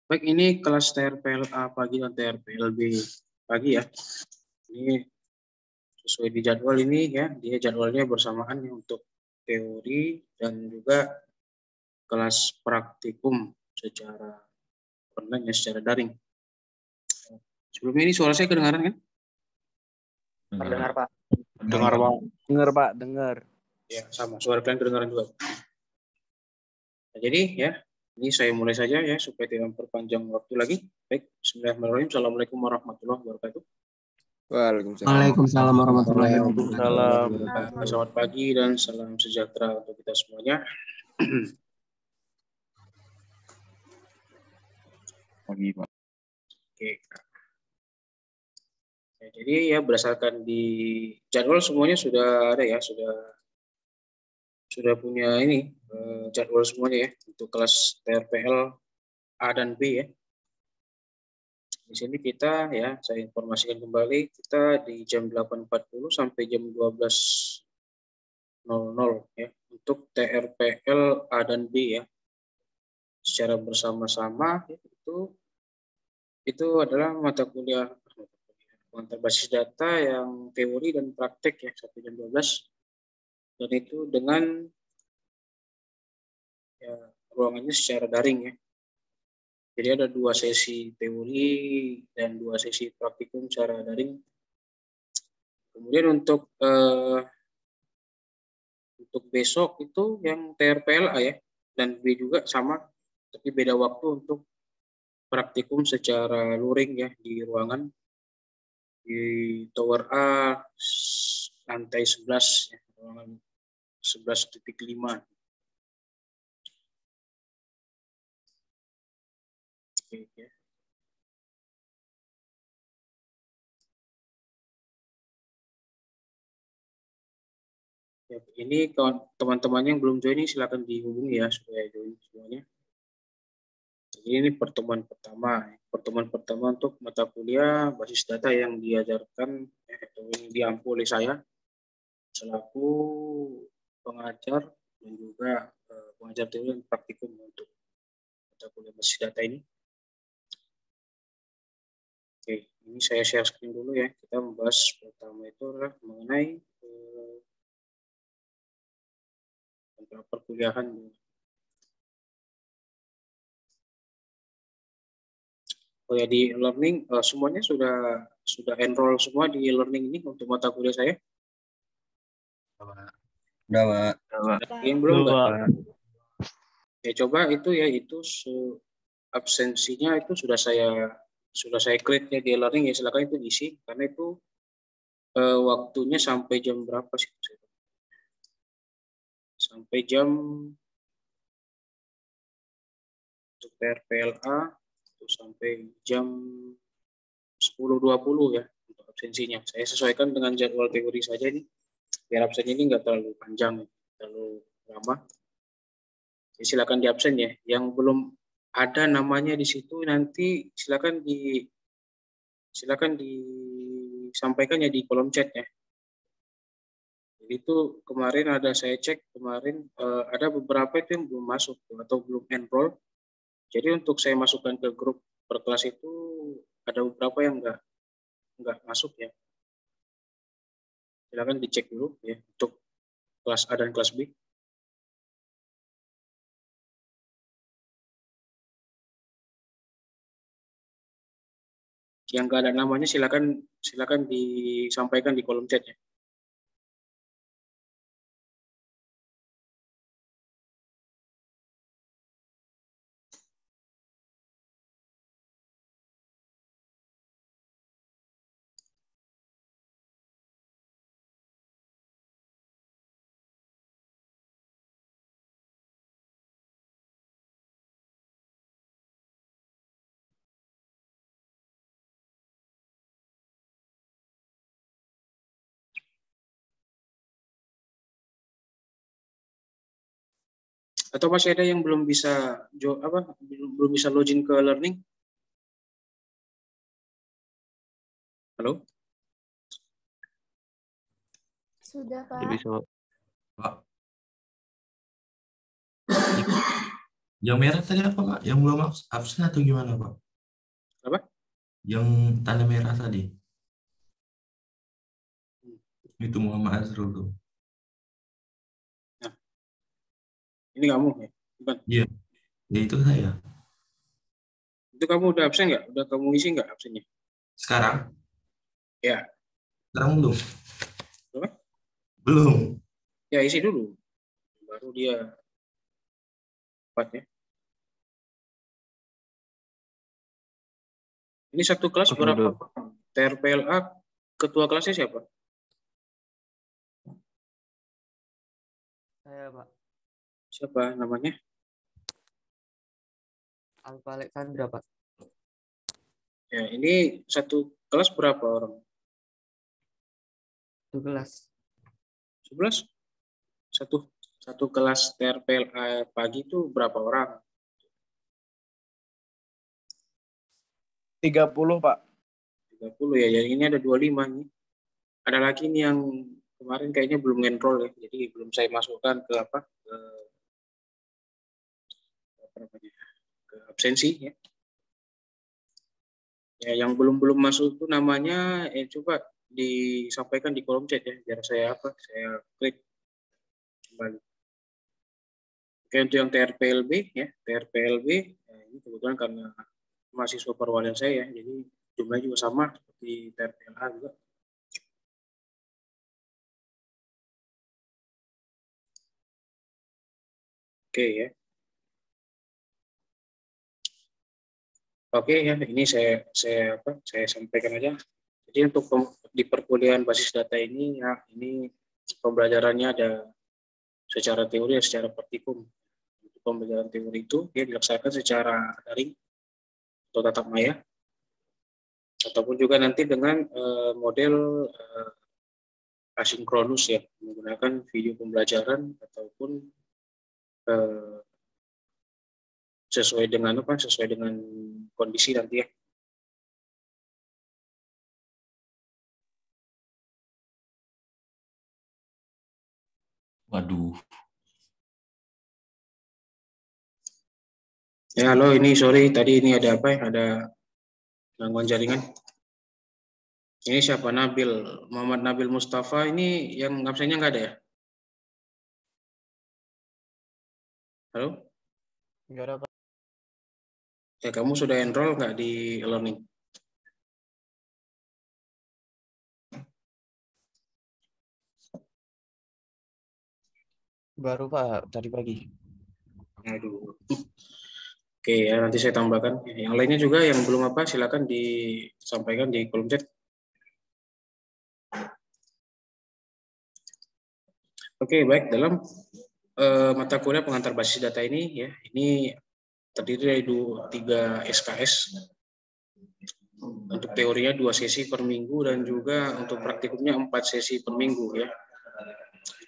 Baik, ini kelas TRPLA pagi dan TRPLB pagi ya. Ini sesuai di jadwal ini ya, dia jadwalnya bersamaan ya untuk teori dan juga kelas praktikum secara online ya, secara daring. Sebelumnya ini suara saya kedengaran kan? Dengar, Pak. Dengar, Pak. Dengar, Pak. Dengar. Ya, sama. Suara kalian kedengaran juga. Nah, jadi ya, ini saya mulai saja ya supaya tidak memperpanjang waktu lagi. Baik, bismillahirrahmanirrahim. Assalamualaikum warahmatullahi wabarakatuh. Waalaikumsalam warahmatullahi wabarakatuh. Selamat pagi dan salam sejahtera untuk kita semuanya. Pagi, Pak. Oke. Ya, jadi ya berdasarkan di jadwal semuanya sudah ada ya, sudah punya ini jadwal semuanya ya untuk kelas TRPL A dan B ya. Di sini kita ya, saya informasikan kembali, kita di jam 8.40 sampai jam 12.00 ya untuk TRPL A dan B ya. Secara bersama-sama ya, itu adalah mata kuliah berbasis data yang teori dan praktek ya sampai jam 12, dan itu dengan ya, ruangannya secara daring ya. Jadi ada 2 sesi teori dan 2 sesi praktikum secara daring. Kemudian untuk besok itu yang TRPLA ya dan B juga sama, tapi beda waktu untuk praktikum secara luring ya di ruangan di Tower A lantai 11 ya, ruangan 11.5. Oke, ya. Ya, ini teman-teman yang belum join ini silakan dihubungi ya supaya join semuanya. Jadi ini pertemuan pertama untuk mata kuliah basis data yang diajarkan atau yang diampu oleh saya selaku pengajar dan juga pengajar teori dan praktikum untuk mata kuliah basis data ini. Oke, ini saya share screen dulu ya. Kita membahas pertama itu adalah mengenai perkuliahan. Oh ya, di learning semuanya sudah enroll semua di learning ini untuk mata kuliah saya. Udah, Pak. Yang belum enggak? Ya coba itu ya, itu absensinya itu sudah saya create ya di learning ya, silakan itu diisi karena itu waktunya sampai jam berapa sih? Sampai jam untuk TRPLA itu sampai jam 10.20 ya untuk absensinya. Saya sesuaikan dengan jadwal teori saja ini, biar absen ini nggak terlalu panjang, terlalu lama. Jadi silakan di absen ya. Yang belum ada namanya di situ nanti silakan disampaikan ya di kolom chat ya. Jadi itu kemarin ada saya cek kemarin ada beberapa itu yang belum masuk atau belum enroll. Jadi untuk saya masukkan ke grup per kelas itu ada beberapa yang nggak masuk ya. Silakan dicek dulu ya untuk kelas A dan kelas B. Yang nggak ada namanya silakan disampaikan di kolom chat ya. Atau masih ada yang belum bisa belum bisa login ke learning? Halo? Sudah, Pak. Bisa, Pak. Yang merah tadi apa, Pak? Yang belum absen atau gimana, Pak? Apa? Yang tanda merah tadi. Itu Muhammad Azrul tuh. Nah, ini kamu ya? Bukan. Iya, ya itu saya. Itu kamu udah absen nggak? Udah kamu isi nggak absennya? Sekarang? Ya. Sekarang belum. Apa? Belum. Ya isi dulu. Baru dia dapat ya. Ini satu kelas berapa? TRPLA ketua kelasnya siapa? Saya, Pak. Siapa namanya? Alfa Alexandra, Pak. Ya, ini satu kelas berapa orang? 12. 11? Satu kelas TRPLA pagi itu berapa orang? 30, Pak. 30 ya. Jadi ini ada 25 nih. Ada lagi nih yang kemarin kayaknya belum enroll ya. Jadi belum saya masukkan ke apa namanya? Ke absensi ya. Ya, yang belum masuk itu namanya coba disampaikan di kolom chat ya, biar saya klik kembali. Oke, untuk yang TRPLB ya, TRPLB ini kebetulan karena mahasiswa perwalian saya ya, jadi jumlahnya juga sama seperti TRPLA juga. Oke ya. Oke ya, ini saya sampaikan aja. Jadi untuk di perkuliahan basis data ini ya, ini pembelajarannya ada secara teori dan secara praktikum. Untuk pembelajaran teori itu dia dilaksanakan secara daring atau tatap maya, ataupun juga nanti dengan model asinkronus ya, menggunakan video pembelajaran ataupun sesuai dengan kondisi nanti ya. Waduh. Ya halo, ini sorry tadi ini ada apa ya? Ada gangguan jaringan. Ini siapa? Nabil, Muhammad Nabil Mustafa, ini yang absennya nggak ada ya? Halo? Nggak ada, Pak. Ya, kamu sudah enroll nggak di e-learning? Baru, Pak, tadi pagi. Aduh. Oke ya, nanti saya tambahkan. Yang lainnya juga yang belum apa, silakan disampaikan di kolom chat. Oke, baik. Dalam mata kuliah pengantar basis data ini ya, ini terdiri dari 3 SKS. Untuk teorinya 2 sesi per minggu dan juga untuk praktikumnya 4 sesi per minggu ya.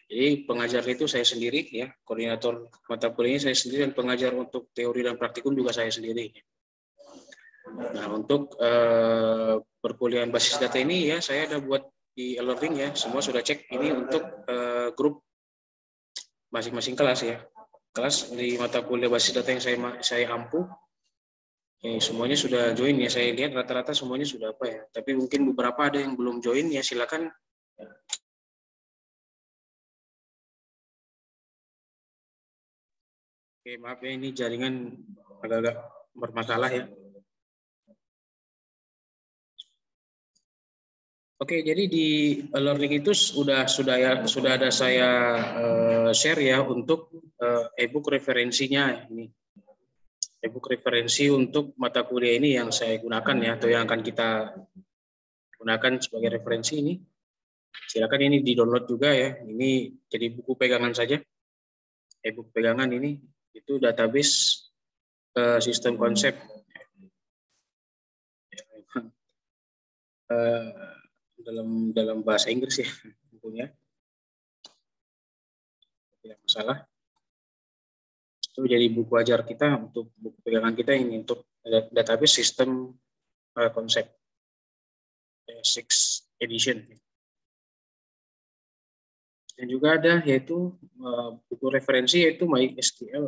Jadi pengajar itu saya sendiri ya, koordinator mata kuliahnya saya sendiri, dan pengajar untuk teori dan praktikum juga saya sendiri. Nah, untuk perkuliahan basis data ini ya, saya ada buat di e-learning ya, semua sudah cek ini untuk grup masing-masing kelas ya. Kelas di mata kuliah basis data yang saya ampu, semuanya sudah join ya. Saya lihat rata-rata semuanya sudah apa ya. Tapi mungkin beberapa ada yang belum join ya, silakan. Oke, maaf ya, ini jaringan agak-agak bermasalah ya. Oke, jadi di e-learning itu sudah ada saya share ya untuk e-book referensinya ini. E-book referensi untuk mata kuliah ini yang saya gunakan ya, atau yang akan kita gunakan sebagai referensi ini. Silakan ini di-download juga ya. Ini jadi buku pegangan saja. E-book pegangan ini itu database sistem konsep. Dalam bahasa Inggris ya bukunya. Tidak masalah. Itu jadi buku ajar kita, untuk buku pegangan kita ini untuk database sistem konsep 6th edition. Dan juga ada yaitu buku referensi yaitu MySQL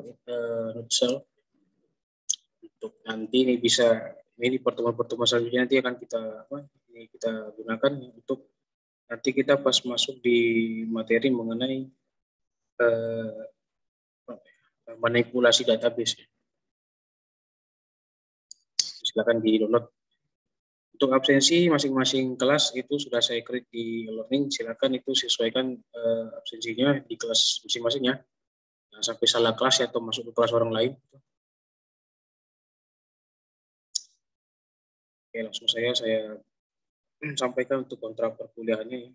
Nutshell Untuk nanti ini bisa ini pertemuan-pertemuan selanjutnya nanti akan kita gunakan untuk nanti kita pas masuk di materi mengenai manipulasi database. Silakan di-download. Untuk absensi masing-masing kelas itu sudah saya create di learning. Silakan itu sesuaikan absensinya di kelas masing-masing ya. Jangan sampai salah kelas ya, atau masuk ke kelas orang lain. Oke, langsung saya sampaikan untuk kontrak perkuliahannya ya.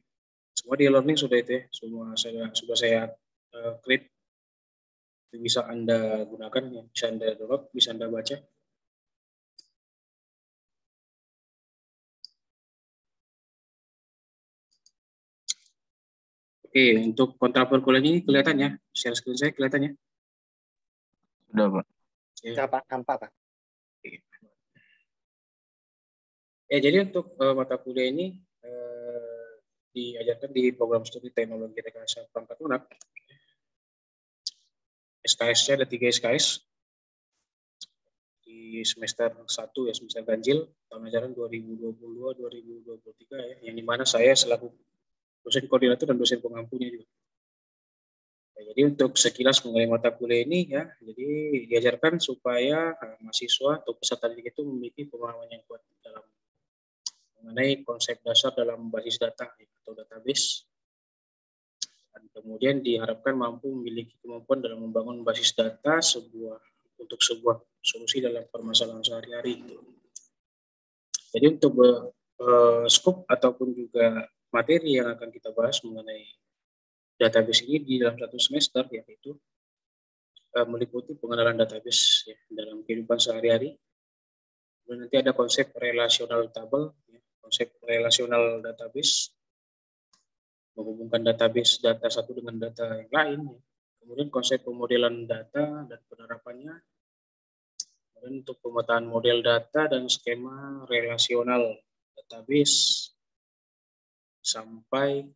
Semua di learning sudah itu ya, semua sudah saya create. Itu bisa Anda gunakan ya, bisa Anda download, bisa Anda baca. Oke, untuk kontrak perkuliahan ini kelihatan ya, share screen saya kelihatan ya. Sudah, Pak. Ya. Nampak, Pak. Ya, jadi untuk mata kuliah ini diajarkan di program studi teknologi rekayasa perangkat lunak. SKS-nya ada 3 SKS di semester 1 ya, semester ganjil tahun ajaran 2022-2023 ya, yang dimana saya selaku dosen koordinator dan dosen pengampunya juga. Ya, jadi untuk sekilas mengenai mata kuliah ini ya, jadi diajarkan supaya mahasiswa atau peserta didik itu memiliki pemahaman yang kuat dalam mengenai konsep dasar dalam basis data atau database, dan kemudian diharapkan mampu memiliki kemampuan dalam membangun basis data untuk sebuah solusi dalam permasalahan sehari-hari. Jadi untuk skop ataupun juga materi yang akan kita bahas mengenai database ini di dalam 1 semester, yaitu meliputi pengenalan database ya, dalam kehidupan sehari-hari. Kemudian nanti ada konsep relational table, ya, konsep relational database, menghubungkan database data satu dengan data yang lain. Ya. Kemudian konsep pemodelan data dan penerapannya. Kemudian untuk pemetaan model data dan skema relasional database sampai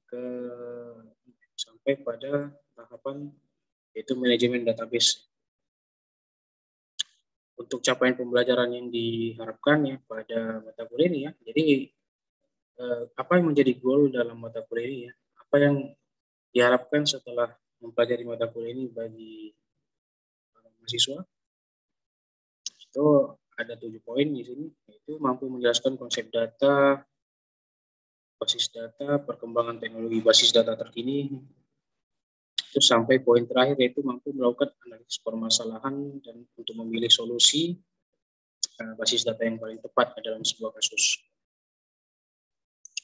pada tahapan yaitu manajemen database. Untuk capaian pembelajaran yang diharapkan ya pada mata kuliah ini ya. Jadi apa yang menjadi goal dalam mata kuliah ini ya? Apa yang diharapkan setelah mempelajari mata kuliah ini bagi mahasiswa? Itu ada 7 poin di sini, yaitu mampu menjelaskan konsep data, basis data, perkembangan teknologi basis data terkini. Terus sampai poin terakhir yaitu mampu melakukan analisis permasalahan dan untuk memilih solusi basis data yang paling tepat dalam sebuah kasus.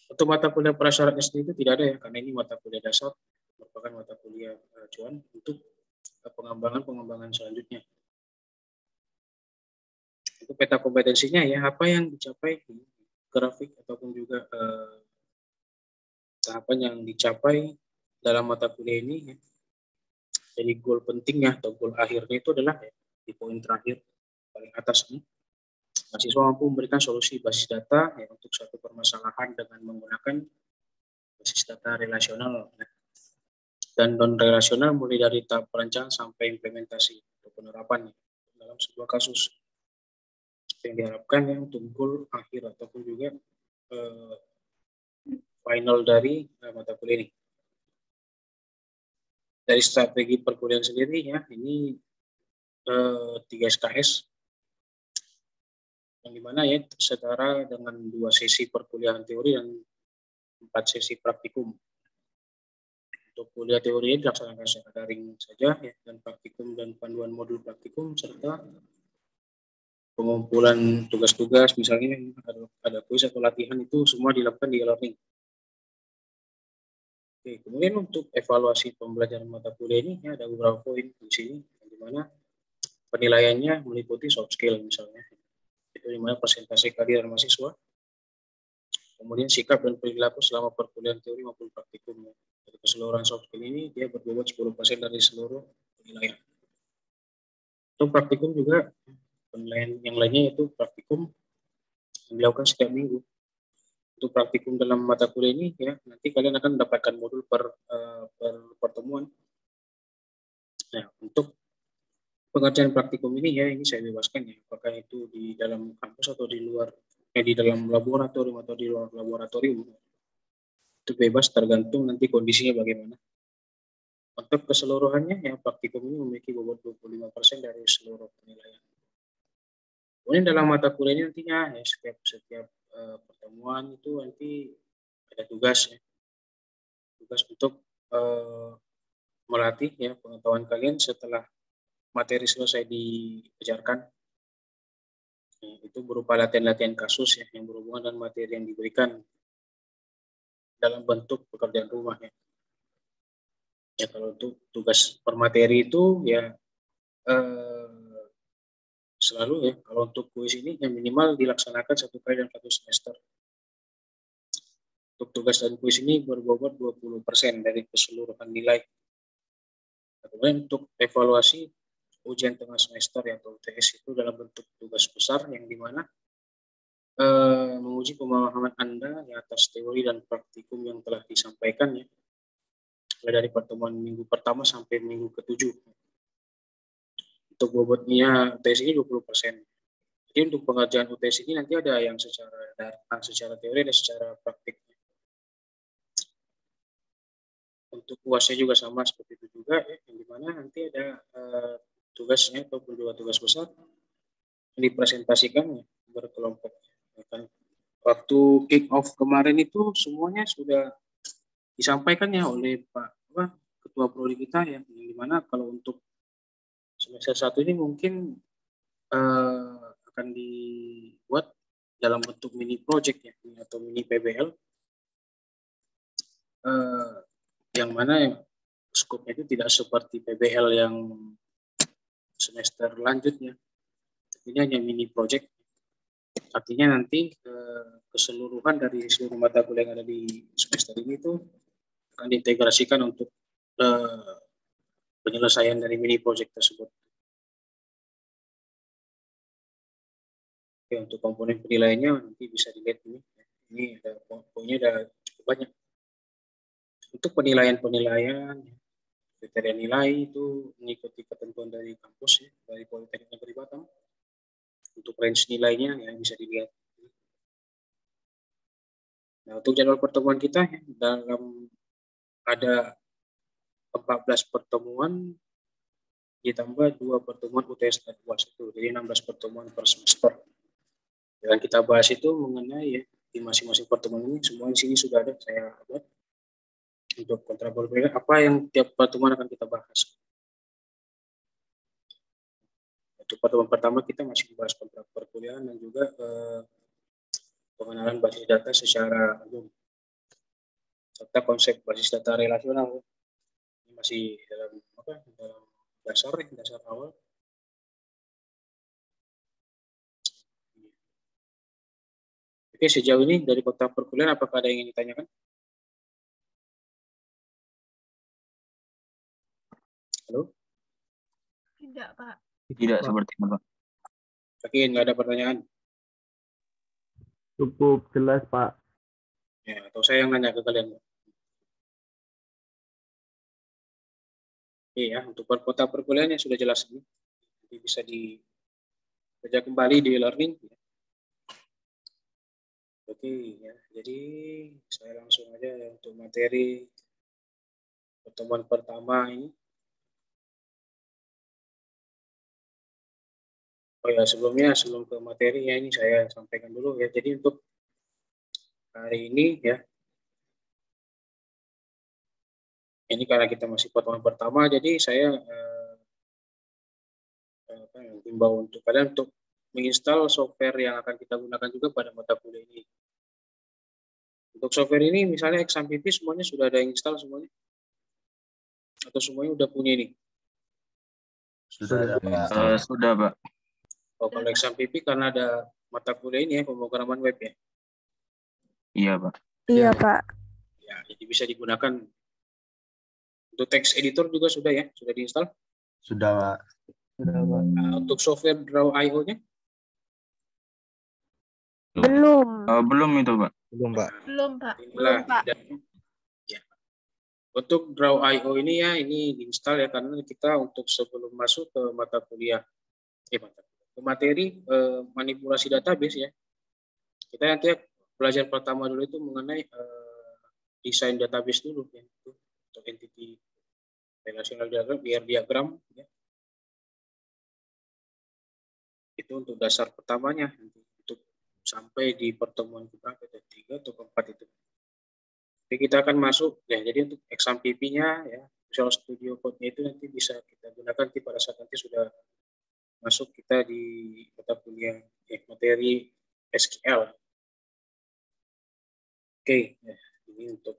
Untuk mata kuliah prasyarat SD itu tidak ada ya, karena ini mata kuliah dasar, merupakan mata kuliah acuan untuk pengembangan selanjutnya. Itu peta kompetensinya ya, apa yang dicapai di grafik ataupun juga tahapan yang dicapai dalam mata kuliah ini ya. Jadi goal pentingnya atau goal akhirnya itu adalah ya, di poin terakhir paling atas ini, mahasiswa mampu memberikan solusi basis data ya, untuk suatu permasalahan dengan menggunakan basis data relasional ya, dan non relasional mulai dari tahap perencanaan sampai implementasi atau penerapan ya, dalam sebuah kasus. Yang diharapkan ya untuk goal akhir ataupun juga final dari mata kuliah ini. Dari strategi perkuliahan sendiri ya, ini 3 SKS yang dimana ya setara dengan 2 sesi perkuliahan teori dan 4 sesi praktikum. Untuk kuliah teori dilaksanakan secara daring saja ya, dan praktikum dan panduan modul praktikum serta pengumpulan tugas-tugas, misalnya ada kuis atau latihan, itu semua dilakukan di e-learning. Oke, kemudian untuk evaluasi pembelajaran mata kuliah ini ya, ada beberapa poin di sini, di mana penilaiannya meliputi soft skill misalnya, itu di mana persentase kehadiran mahasiswa, kemudian sikap dan perilaku selama perkuliahan teori maupun praktikum. Ya. Jadi keseluruhan soft skill ini dia berbobot 10% dari seluruh penilaian. Untuk praktikum juga penilaian yang lainnya yaitu praktikum yang dilakukan setiap minggu. Untuk praktikum dalam mata kuliah ini ya, nanti kalian akan mendapatkan modul per pertemuan. Nah, untuk pengerjaan praktikum ini ya, ini saya bebaskan ya, apakah itu di dalam kampus atau di luar, di dalam laboratorium atau di luar laboratorium, itu bebas tergantung nanti kondisinya bagaimana. Untuk keseluruhannya ya, praktikum ini memiliki bobot 25% dari seluruh penilaian. Kemudian dalam mata kuliahnya nantinya ya, setiap pertemuan itu nanti ada tugas ya, tugas untuk melatih ya pengetahuan kalian setelah materi selesai diajarkan. Itu berupa latihan-latihan kasus ya, yang berhubungan dengan materi yang diberikan dalam bentuk pekerjaan rumah ya. Ya kalau untuk tugas per materi itu ya selalu ya, kalau untuk kuis ini yang minimal dilaksanakan 1 kali dalam 1 semester. Untuk tugas dan kuis ini berbobot 20% dari keseluruhan nilai. Kemudian untuk evaluasi ujian tengah semester ya, atau UTS itu dalam bentuk tugas besar yang dimana menguji pemahaman Anda ya atas teori dan praktikum yang telah disampaikan ya, mulai dari pertemuan minggu pertama sampai minggu ke-7. Untuk bobotnya UTS ini 20%. Jadi untuk pengerjaan UTS ini nanti ada yang secara teori dan secara praktik. Untuk UASnya juga sama seperti itu juga ya, yang dimana nanti ada tugasnya ataupun juga tugas besar dipresentasikan ya, berkelompok. Waktu kick off kemarin itu semuanya sudah disampaikan ya oleh Pak Ketua Prodi kita ya, yang dimana kalau untuk semester 1 ini mungkin akan dibuat dalam bentuk mini project ya, atau mini PBL, yang mana skopnya itu tidak seperti PBL yang semester lanjutnya. Ini hanya mini project. Artinya nanti keseluruhan dari seluruh mata kuliah yang ada di semester ini itu akan diintegrasikan untuk penyelesaian dari mini project tersebut. Oke, untuk komponen penilaiannya nanti bisa dilihat ini. Ini ada poinnya ada cukup banyak. Untuk penilaian kriteria nilai itu mengikuti ketentuan dari kampus ya, dari Politeknik Negeri Batam. Untuk range nilainya ya bisa dilihat. Nah, untuk jadwal pertemuan kita ya, dalam ada 14 pertemuan ditambah 2 pertemuan UTS dan UAS itu, jadi 16 pertemuan per semester. Yang kita bahas itu mengenai ya, di masing-masing pertemuan ini semua di sini sudah ada saya buat. Untuk kontrakurikuler apa yang tiap pertemuan akan kita bahas. Untuk pertemuan pertama kita masih membahas kontrak perkuliahan dan juga pengenalan basis data secara umum serta konsep basis data relasional. Ini masih dalam dasar awal. Oke, sejauh ini dari kontrak perkuliahan apakah ada yang ingin ditanyakan? Halo? Tidak, Pak. Tidak sepertinya, Pak. Yakin nggak ada pertanyaan? Cukup jelas, Pak. Ya, atau saya yang nanya ke kalian? Iya, untuk kontrak perkuliahan sudah jelas ini. Jadi bisa dikerja kembali di learning. Oke, ya. Jadi saya langsung aja ya untuk materi pertemuan pertama ini. Oh ya, sebelum ke materi ya, ini saya sampaikan dulu ya. Jadi untuk hari ini ya, ini karena kita masih pertemuan pertama, jadi saya himbau untuk kalian untuk menginstal software yang akan kita gunakan juga pada mata kuliah ini. Untuk software ini misalnya XAMPP semuanya sudah ada install semuanya? Atau semuanya udah punya ini? Sudah. Sudah, Pak. Oh, kalau XAMPP karena ada mata kuliah ini ya, pemrograman web ya? Iya, Pak. Iya, Pak. Ya, jadi bisa digunakan. Untuk text editor juga sudah ya? Sudah diinstal? Sudah, Pak. Sudah, Pak. Nah, untuk software Draw.io-nya? Belum. Belum itu, Pak. Belum, Pak. Belum, Pak. Inilah Belum, Pak. bedanya. Ya. Untuk Draw.io ini ya, ini diinstal ya, karena kita untuk sebelum masuk ke mata kuliah, ke materi manipulasi database ya, kita nanti belajar pertama dulu itu mengenai desain database dulu ya, untuk entity relational diagram, biar diagram ya. Itu untuk dasar pertamanya, untuk sampai di pertemuan kita ketiga atau keempat itu. Jadi kita akan masuk ya, jadi untuk exam PP-nya ya, Visual Studio Code-nya itu nanti bisa kita gunakan pada saat nanti sudah masuk kita di mata kuliah materi SQL. Oke, ya, ini untuk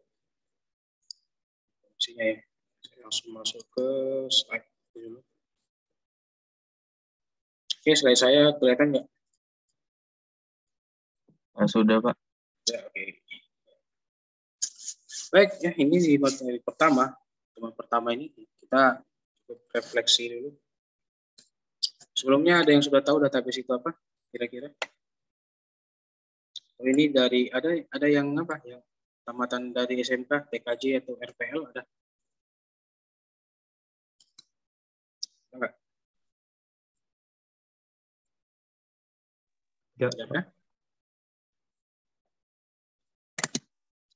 fungsinya ya. Saya langsung masuk ke slide dulu. Oke, slide saya kelihatan nggak? Sudah, Pak. Ya, oke. Baik, ya ini di materi pertama. Teman pertama ini kita refleksi dulu. Sebelumnya ada yang sudah tahu database itu apa? Kira-kira? Oh, ini dari ada yang apa? Yang tamatan dari SMK, TKJ atau RPL ada? Enggak? Ada?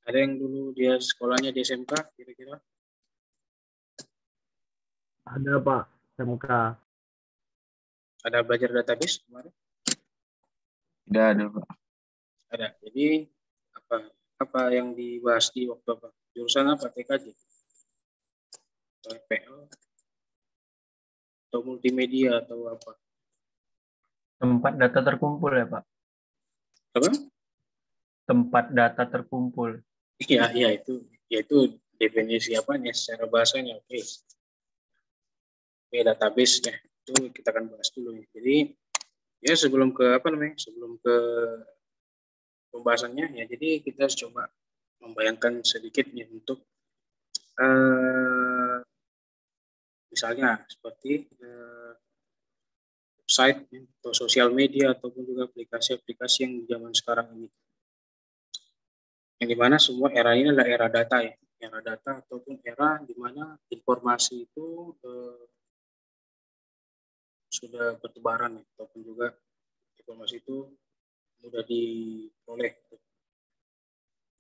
Ada yang dulu dia sekolahnya di SMK kira-kira? Ada Pak, SMK. Ada belajar database kemarin? Tidak ada, Pak. Ada. Jadi apa yang dibahas di waktu apa? Jurusan apa? TKJ? Atau RPL? Atau multimedia atau apa? Tempat data terkumpul ya, Pak? Apa? Tempat data terkumpul. Iya, itu definisi apanya secara bahasanya. Oke. Oke, database ya. Itu kita akan bahas dulu ya. Jadi ya sebelum ke pembahasannya ya, jadi kita coba membayangkan sedikit nih untuk misalnya seperti website atau sosial media ataupun juga aplikasi-aplikasi yang di zaman sekarang ini. Yang dimana semua era ini adalah era data ya, era data ataupun era di mana informasi itu sudah bertebaran ya, ataupun juga informasi itu mudah diperoleh.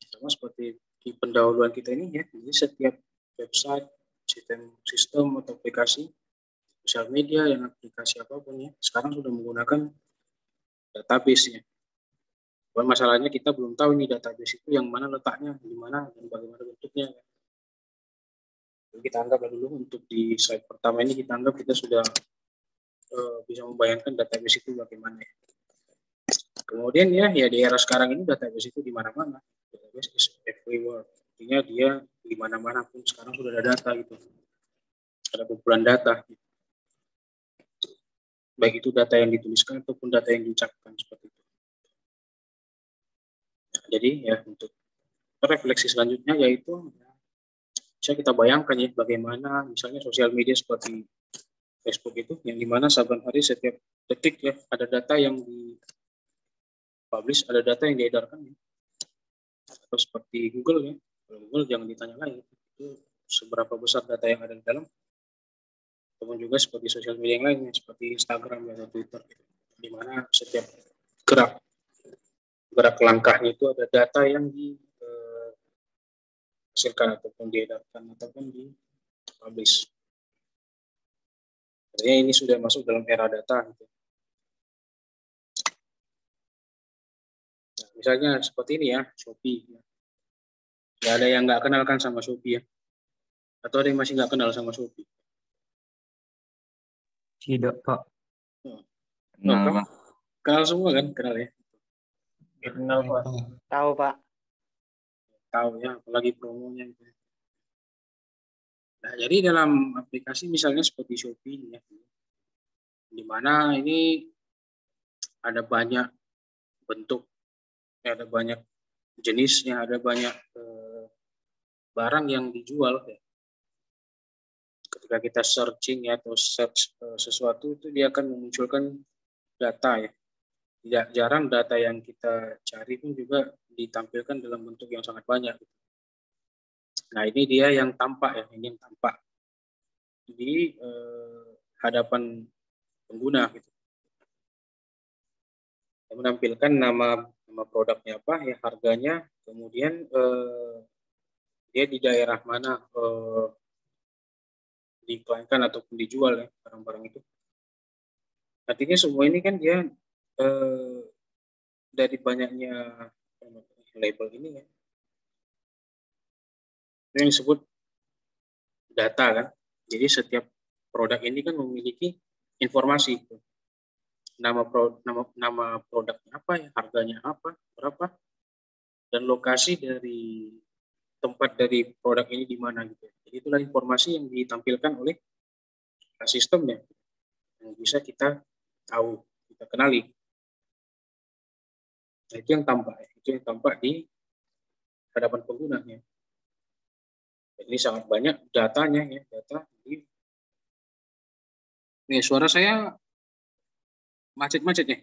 Sama seperti di pendahuluan kita ini ya, jadi setiap website, sistem atau aplikasi sosial media dan aplikasi apapun ya, sekarang sudah menggunakan database ya. Cuman masalahnya kita belum tahu ini database itu yang mana letaknya, di mana dan bagaimana bentuknya. Jadi kita anggap dulu untuk di slide pertama ini kita anggap kita sudah bisa membayangkan database itu bagaimana. Kemudian ya di era sekarang ini database itu di mana-mana. Database is everywhere. Artinya dia di mana-mana pun sekarang sudah ada data gitu. Ada kumpulan data. Baik itu data yang dituliskan ataupun data yang diucapkan seperti itu. Jadi ya untuk refleksi selanjutnya yaitu bisa kita bayangkan ya bagaimana misalnya sosial media seperti Facebook itu yang dimana saban hari setiap detik ya ada data yang dipublish, ada data yang diedarkan ya. Atau seperti Google ya, Google jangan ditanya lagi itu seberapa besar data yang ada di dalam. Ataupun juga seperti sosial media yang lainnya seperti Instagram atau Twitter gitu. Dimana setiap gerak langkahnya itu ada data yang dihasilkan ataupun diedarkan ataupun dipublish. Artinya ini sudah masuk dalam era data. Gitu. Nah, misalnya seperti ini ya, Shopee. Nggak ada yang nggak kenal kan sama Shopee ya? Atau ada yang masih nggak kenal sama Shopee? Tidak, Pak. Kenal, Pak. Kenal semua kan? Kenal ya? Kenal, Pak. Tahu, Pak. Tahu ya, apalagi promonya. Gitu. Nah, jadi dalam aplikasi misalnya seperti Shopee ya, di mana ini ada banyak bentuk, ya, ada banyak jenisnya, ada banyak barang yang dijual. Ya. Ketika kita searching ya, atau search sesuatu itu dia akan memunculkan data ya. Tidak jarang data yang kita cari pun juga ditampilkan dalam bentuk yang sangat banyak. Nah, ini dia yang tampak ya, ini yang tampak di hadapan pengguna gitu. Menampilkan nama produknya apa, ya harganya, kemudian dia di daerah mana diiklankan ataupun dijual ya barang-barang itu. Artinya semua ini kan dia dari banyaknya label ini ya, yang disebut data kan. Jadi setiap produk ini kan memiliki informasi itu. Nama produknya apa ya, harganya apa, berapa, dan lokasi dari tempat dari produk ini di mana gitu. Jadi itulah informasi yang ditampilkan oleh sistem ya, yang bisa kita tahu, kita kenali. Nah, itu yang tampak di hadapan penggunanya. Ini sangat banyak datanya ya, data. Ini suara saya macet-macet ya.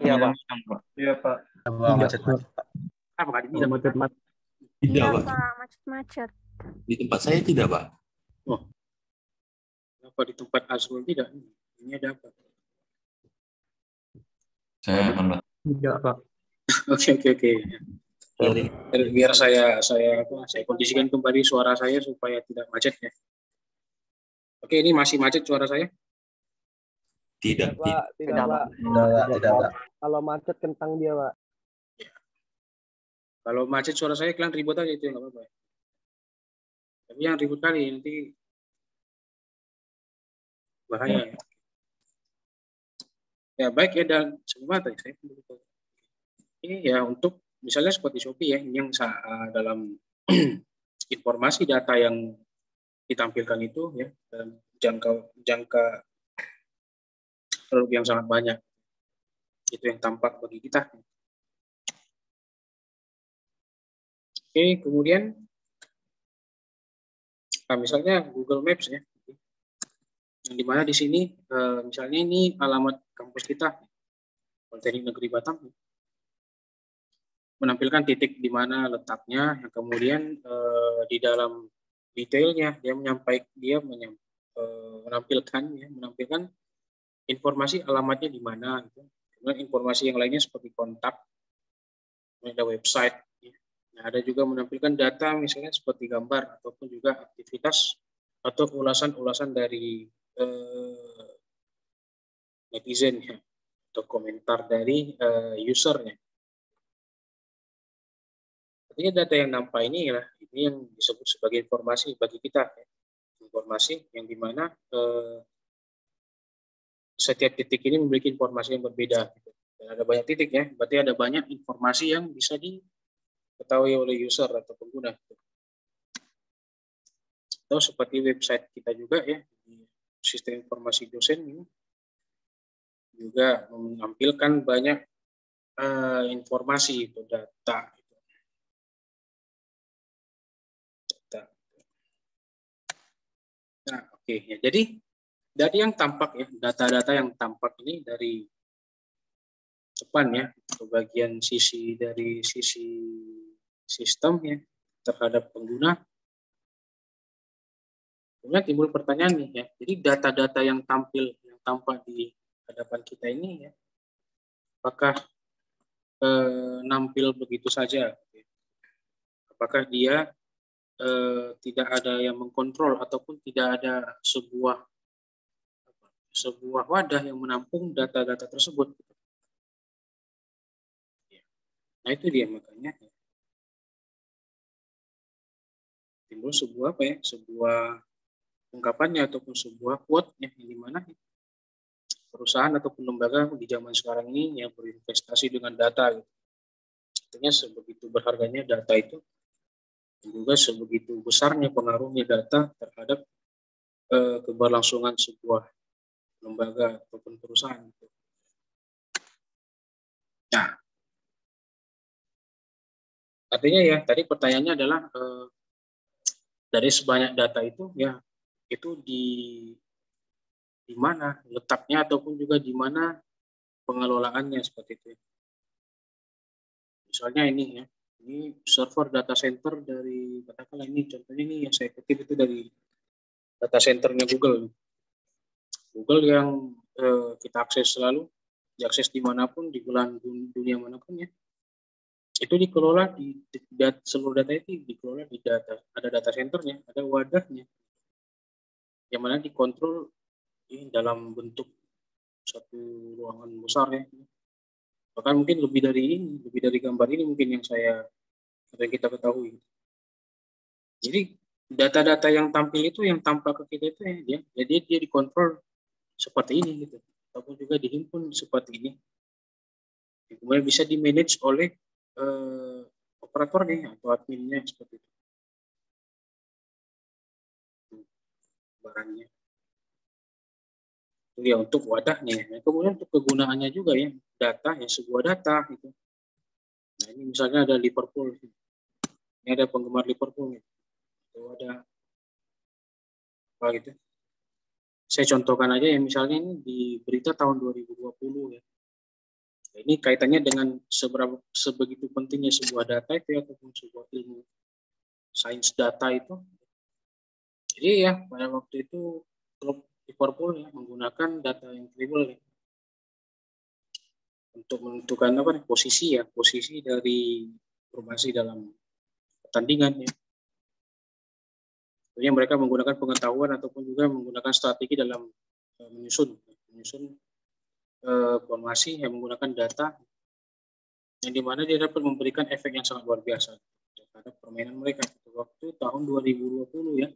Iya, Pak. Iya, Pak. Macet-macet, Pak. Apa nggak Tidak dibilang? macet-macet. Iya, Tidak, Pak. Pak, macet-macet. Di tempat saya tidak, Pak. Kenapa di tempat Azrul tidak? Ini ada apa? Saya akan Tidak, Pak. Oke. Dari Biar saya kondisikan kembali suara saya supaya tidak macet ya. Oke, ini masih macet suara saya? tidak, Pak, tidak, Pak. Tidak, Pak. Kalau macet kentang dia, Pak. Kalau macet suara saya, kalian ribut aja itu nggak apa-apa. Tapi yang ribut kali nanti bahaya. Ya baik ya, dan semua tadi saya ini ya untuk misalnya seperti Shopee ya, yang dalam informasi data yang ditampilkan itu ya dalam jangka yang sangat banyak, itu yang tampak bagi kita. Oke, kemudian misalnya Google Maps ya, yang dimana di sini misalnya ini alamat kampus kita, Politeknik Negeri Batam, menampilkan titik di mana letaknya, yang kemudian di dalam detailnya dia menampilkan informasi alamatnya di mana, gitu. Kemudian informasi yang lainnya seperti kontak, ada website. Nah, ada juga menampilkan data misalnya seperti gambar ataupun juga aktivitas atau ulasan-ulasan dari netizen ya, atau komentar dari usernya. Artinya data yang nampak ini yang disebut sebagai informasi bagi kita ya. Informasi yang dimana setiap titik ini memiliki informasi yang berbeda gitu. Dan ada banyak titik ya, berarti ada banyak informasi yang bisa diketahui oleh user atau pengguna gitu. Atau seperti website kita juga ya, sistem informasi dosen ini juga menampilkan banyak informasi itu, data. Nah, oke ya. Jadi dari yang tampak ya, data-data yang tampak ini dari depan ya, atau bagian dari sisi sistem ya terhadap pengguna. Kemudian timbul pertanyaan nih ya. Jadi data-data yang tampak di hadapan kita ini ya, apakah nampil begitu saja? Apakah dia tidak ada yang mengkontrol ataupun tidak ada sebuah wadah yang menampung data-data tersebut? Nah, itu dia makanya timbul sebuah ungkapannya ataupun sebuah quote yang dimana perusahaan ataupun lembaga di zaman sekarang ini yang berinvestasi dengan data gitu. Artinya sebegitu berharganya data itu, juga sebegitu besarnya pengaruhnya data terhadap keberlangsungan sebuah lembaga ataupun perusahaan gitu. Nah, artinya ya tadi pertanyaannya adalah dari sebanyak data itu ya, itu di mana letaknya ataupun juga di mana pengelolaannya seperti itu. Misalnya ini ya, Ini server data center dari, katakanlah ini contohnya ini yang saya kutip itu dari data centernya Google. Google yang kita akses selalu, diakses dimanapun, di belahan dunia manapun ya. Itu dikelola seluruh data itu dikelola di ada data centernya, ada wadahnya, yang mana dikontrol dalam bentuk satu ruangan besar ya. Bahkan mungkin lebih dari gambar ini mungkin yang kita ketahui. Jadi data-data yang tampil itu, yang tampak ke kita itu ya, jadi dia dikontrol seperti ini gitu, ataupun juga dihimpun seperti ini. Kemudian bisa di-manage oleh operatornya atau adminnya seperti itu. Barangnya. Itu ya untuk wadahnya. Nah, kemudian untuk kegunaannya juga ya, data ya, sebuah data gitu. Nah, ini misalnya ada Liverpool. Ini ada penggemar Liverpool gitu. Atau ada apa gitu. Saya contohkan aja ya, misalnya ini di berita tahun 2020 ya. Nah, ini kaitannya dengan sebegitu pentingnya sebuah data itu ya, ataupun sebuah ilmu sains data itu. Jadi ya pada waktu itu klub Liverpool ya menggunakan data yang kredibel ya, untuk menentukan posisi dari informasi dalam pertandingan ya. Tentunya mereka menggunakan pengetahuan ataupun juga menggunakan strategi dalam menyusun formasi yang menggunakan data, yang dimana dia dapat memberikan efek yang sangat luar biasa terhadap permainan mereka waktu tahun 2020 ya.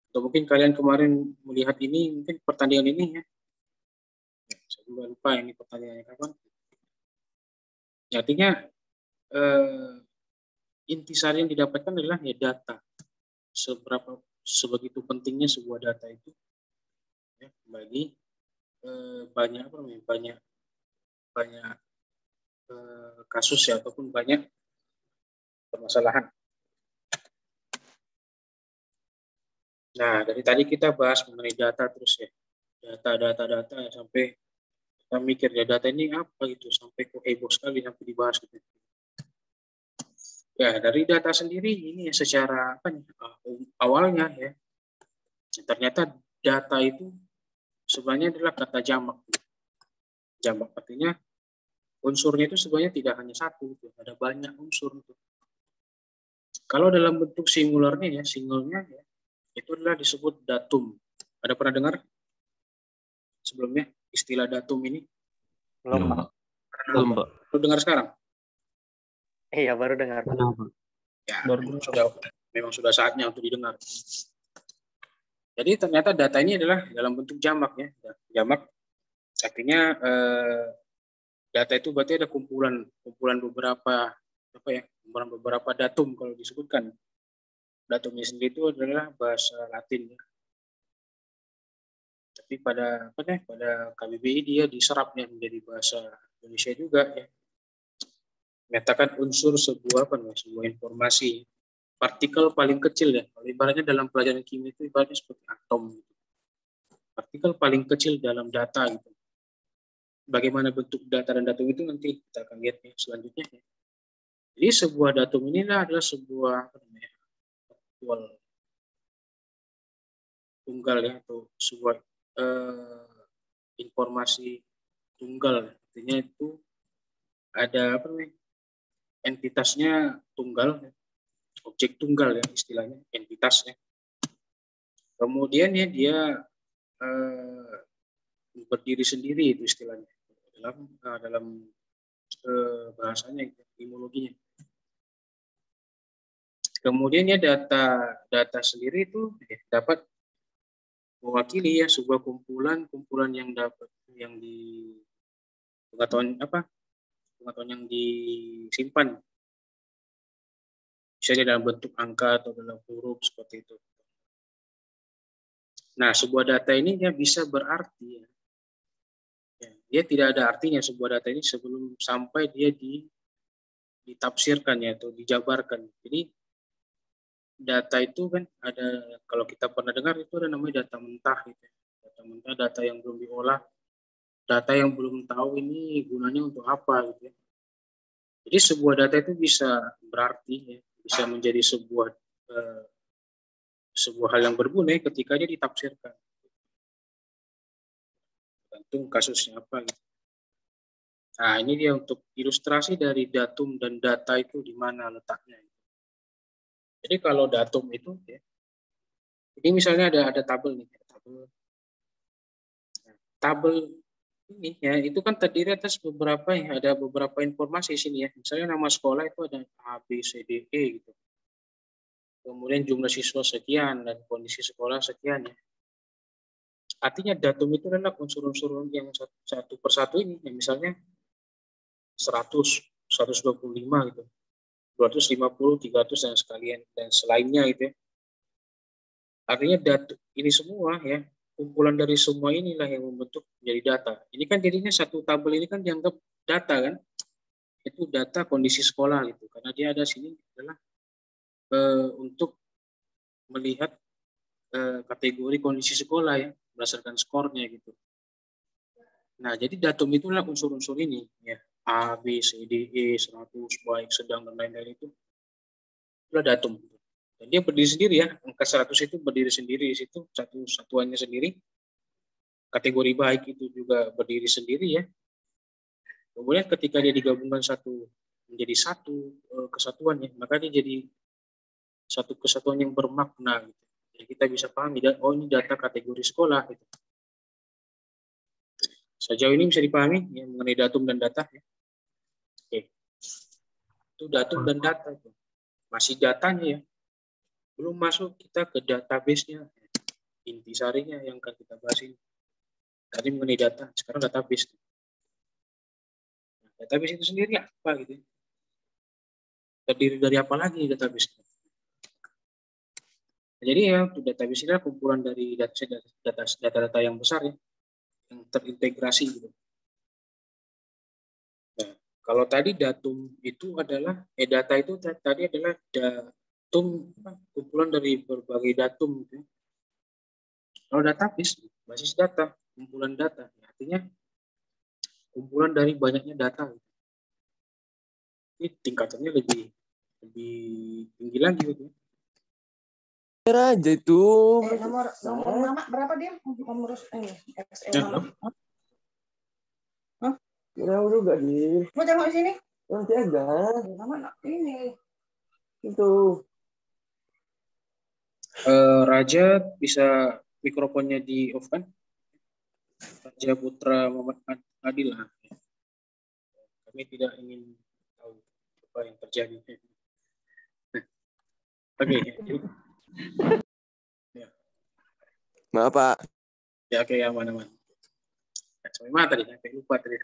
Atau mungkin kalian kemarin melihat ini, mungkin pertandingan ini ya. Saya juga lupa ini pertandingannya kapan. Artinya intisari yang didapatkan adalah ya data. Sebegitu pentingnya sebuah data itu ya, bagi banyak kasus ya, ataupun banyak permasalahan. Nah, dari tadi kita bahas mengenai data terus ya. Data ya, sampai kita mikir ya data ini apa gitu, sampai kok heboh sekali sampai dibahas gitu. Ya, dari data sendiri ini ya, secara awalnya ya, ternyata data itu sebenarnya adalah kata jamak. Jamak artinya unsurnya itu sebenarnya tidak hanya satu, gitu. Ada banyak unsur. Gitu. Kalau dalam bentuk singularnya ya, ya, itu adalah disebut datum. Ada pernah dengar sebelumnya istilah datum ini? Belum, Pak. Belum, Pak. Baru dengar sekarang? Iya, baru dengar. Ya, memang sudah saatnya untuk didengar. Jadi ternyata data ini adalah dalam bentuk jamak ya. Jamak artinya data itu berarti ada kumpulan beberapa datum kalau disebutkan. Datumnya sendiri itu adalah bahasa Latin ya. Tapi pada KBBI dia diserapnya menjadi bahasa Indonesia juga ya. Menyatakan unsur sebuah informasi, partikel paling kecil ya. Kalau ibaratnya dalam pelajaran kimia itu ibaratnya seperti atom gitu. Partikel paling kecil dalam data gitu. Bagaimana bentuk data dan datum itu nanti kita akan lihat ya selanjutnya ya. Jadi sebuah datum inilah adalah sebuah tunggal ya, atau sebuah informasi tunggal. Artinya itu ada entitasnya tunggal, objek tunggal ya istilahnya, entitasnya. Kemudian ya dia berdiri sendiri itu istilahnya dalam bahasanya, etimologinya. Kemudian ya data sendiri itu dapat mewakili ya sebuah kumpulan yang di pengetahuan yang disimpan, bisa dalam bentuk angka atau dalam huruf seperti itu. Nah, sebuah data ini dia bisa berarti ya. Dia tidak ada artinya sebuah data ini sebelum sampai dia ditafsirkan ya, atau dijabarkan. Jadi data itu kan ada, kalau kita pernah dengar itu ada namanya data mentah gitu. Data mentah, data yang belum diolah, data yang belum tahu ini gunanya untuk apa gitu ya. Jadi sebuah data itu bisa berarti, ya, bisa menjadi sebuah hal yang berguna ketika dia ditafsirkan. Tergantung kasusnya apa. Gitu. Nah, ini dia untuk ilustrasi dari datum dan data itu di mana letaknya. Jadi kalau datum itu, ya, ini misalnya ada tabel nih, tabel ini ya itu kan terdiri atas beberapa, ya, ada beberapa informasi di sini ya. Misalnya nama sekolah itu ada A, B, C, D, E gitu. Kemudian jumlah siswa sekian dan kondisi sekolah sekian ya. Artinya datum itu adalah unsur-unsur yang satu persatu ini, ya, misalnya 100, 125 gitu. 250, 300 dan sekalian dan selainnya gitu ya. Artinya datum ini semua ya, kumpulan dari semua inilah yang membentuk menjadi data. Ini kan jadinya satu tabel ini kan dianggap data kan. Itu data kondisi sekolah gitu. Karena dia ada sini adalah untuk melihat kategori kondisi sekolah ya, berdasarkan skornya gitu. Nah, jadi datum itulah unsur-unsur ini ya. A, B, C, D, E, 100, baik, sedang dan lain-lain itu. Itulah datum. Dan dia berdiri sendiri ya, angka 100 itu berdiri sendiri di situ, satu satuannya sendiri. Kategori baik itu juga berdiri sendiri ya. Kemudian ketika dia digabungkan menjadi satu kesatuan ya, maka dia jadi satu kesatuan yang bermakna gitu. Jadi kita bisa pahami, oh ini data kategori sekolah gitu. Sejauh ini bisa dipahami ya, mengenai datum dan data ya. Oke. Itu datum dan data itu. Masih datanya ya. Belum masuk kita ke database-nya, intisarinya yang akan kita bahas ini. Tadi mengenai data, sekarang database. Nah, database itu sendiri apa gitu? Terdiri dari apa lagi database? Nah, jadi ya, untuk database ini adalah kumpulan dari data-data yang besar ya, yang terintegrasi gitu. Nah, kalau tadi datum itu adalah, data itu tadi adalah kumpulan dari berbagai datum gitu. Kalau database basis data, kumpulan data, artinya kumpulan dari banyaknya data. Ini tingkatannya lebih tinggi lagi gitu. Aja itu. Nomor nama berapa dia? Nomor XL. Hah? Udah juga di. Mau tengok di sini? Nanti aja. Nama ini. Itu. Raja bisa mikrofonnya di off kan? Raja Putra Muhammad Adil. Kami tidak ingin tahu apa yang terjadi. Oke. Ya. Maaf Pak. Ya oke, aman-aman. Sampai mana tadi? Sampai lupa tadi.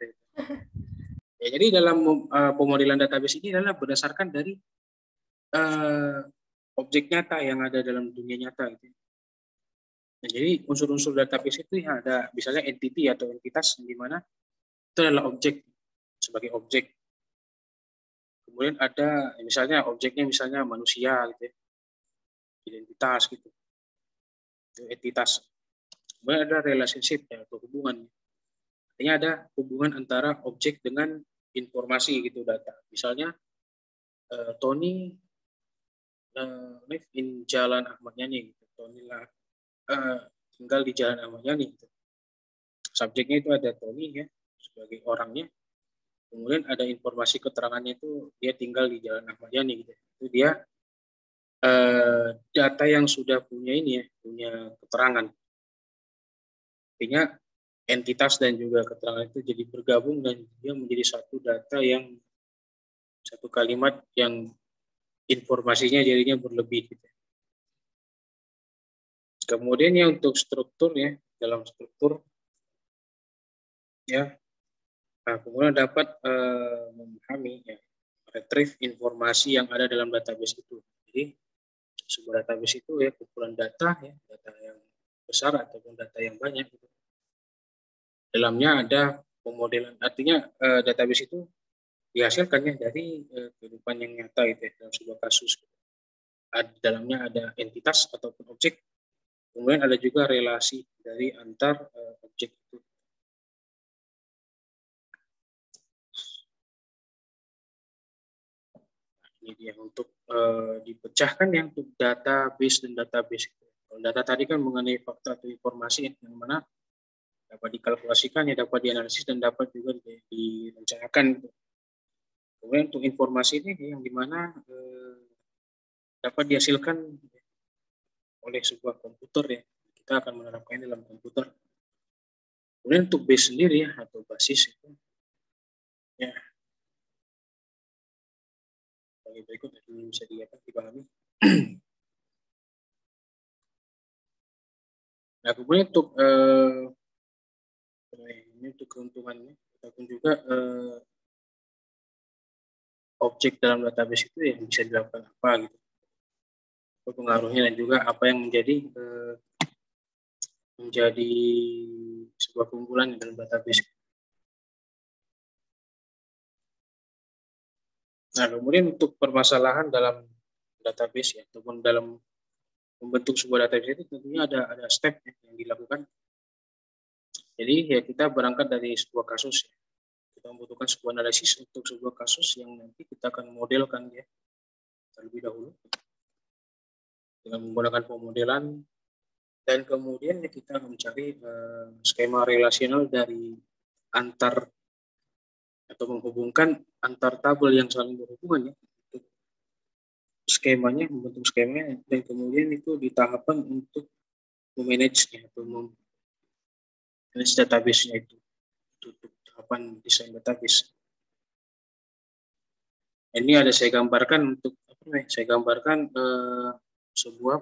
Ya, jadi dalam pemodelan database ini adalah berdasarkan dari objek nyata yang ada dalam dunia nyata gitu. Nah, jadi unsur-unsur database itu ya ada misalnya entity atau entitas di mana itu adalah objek sebagai objek. Kemudian ada misalnya objeknya misalnya manusia gitu ya. Identitas gitu. Itu entitas. Kemudian ada relationship ya, atau hubungan. Artinya ada hubungan antara objek dengan informasi gitu data. Misalnya Tony live in Jalan Ahmad Yani gitu. Tony tinggal di Jalan Ahmad Yani gitu. Subjeknya itu ada Tony ya sebagai orangnya. Kemudian ada informasi keterangannya itu dia tinggal di Jalan Ahmad Yani gitu. Itu dia data yang sudah punya ini ya, punya keterangan. Artinya entitas dan juga keterangan itu jadi bergabung dan dia menjadi satu data yang satu kalimat yang informasinya jadinya berlebih gitu. Kemudian yang untuk struktur ya, dalam struktur ya, nah, kemudian dapat memahami ya, retrieve informasi yang ada dalam database itu. Jadi sebuah database itu ya kumpulan data ya, data yang besar ataupun data yang banyak gitu. Dalamnya ada pemodelan, artinya database itu dihasilkannya dari kehidupan yang nyata itu ya, dalam sebuah kasus. Dalamnya ada entitas ataupun objek, kemudian ada juga relasi dari antar objek itu. Ini dia untuk dipecahkan ya untuk database dan database. Kalau data tadi kan mengenai fakta atau informasi yang mana dapat dikalkulasikan, ya dapat dianalisis dan dapat juga direncanakan. Kemudian untuk informasi ini yang dimana dapat dihasilkan oleh sebuah komputer ya. Kita akan menerapkannya dalam komputer. Kemudian untuk base sendiri ya atau basis itu ya bagi berikut ini bisa dipahami. Nah kemudian untuk ini untuk keuntungannya ataupun juga objek dalam database itu yang bisa dilakukan apa gitu, pengaruhnya dan juga apa yang menjadi sebuah keunggulan dalam database. Nah kemudian untuk permasalahan dalam database ya ataupun dalam membentuk sebuah database itu tentunya ada step yang dilakukan. Jadi ya kita berangkat dari sebuah kasus ya. Kita membutuhkan sebuah analisis untuk sebuah kasus yang nanti kita akan modelkan ya terlebih dahulu dengan menggunakan pemodelan dan kemudian ya kita mencari skema relasional dari antar atau menghubungkan antar tabel yang saling berhubungan ya. Skemanya, membentuk skemanya dan kemudian itu ditahapkan untuk memanage-nya atau manage database-nya itu untuk tahapan desain database. Ini ada saya gambarkan untuk saya gambarkan sebuah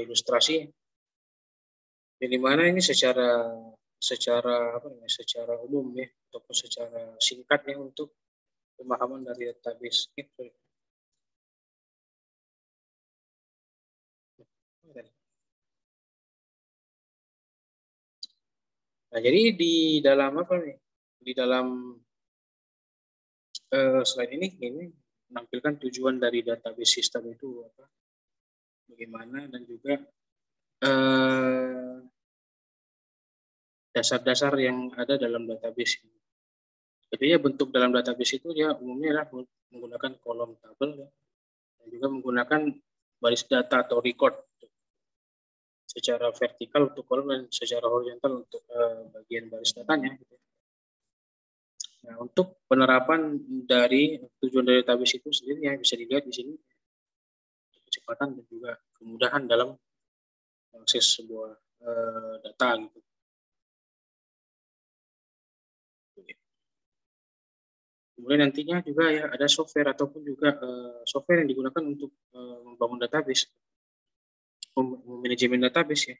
ilustrasi di mana ini secara umum ya ataupun secara singkat ya untuk pemahaman dari database itu. Nah, jadi di dalam slide ini menampilkan tujuan dari database system itu apa, bagaimana dan juga dasar-dasar yang ada dalam database ini. Jadi ya bentuk dalam database itu ya umumnya adalah menggunakan kolom tabel ya, dan juga menggunakan baris data atau record secara vertikal untuk kolom dan secara horizontal untuk bagian baris datanya. Nah, untuk penerapan dari tujuan dari database itu sendiri ya bisa dilihat di sini kecepatan dan juga kemudahan dalam mengakses sebuah data gitu. Kemudian nantinya juga ya ada software ataupun juga software yang digunakan untuk membangun database, manajemen database ya.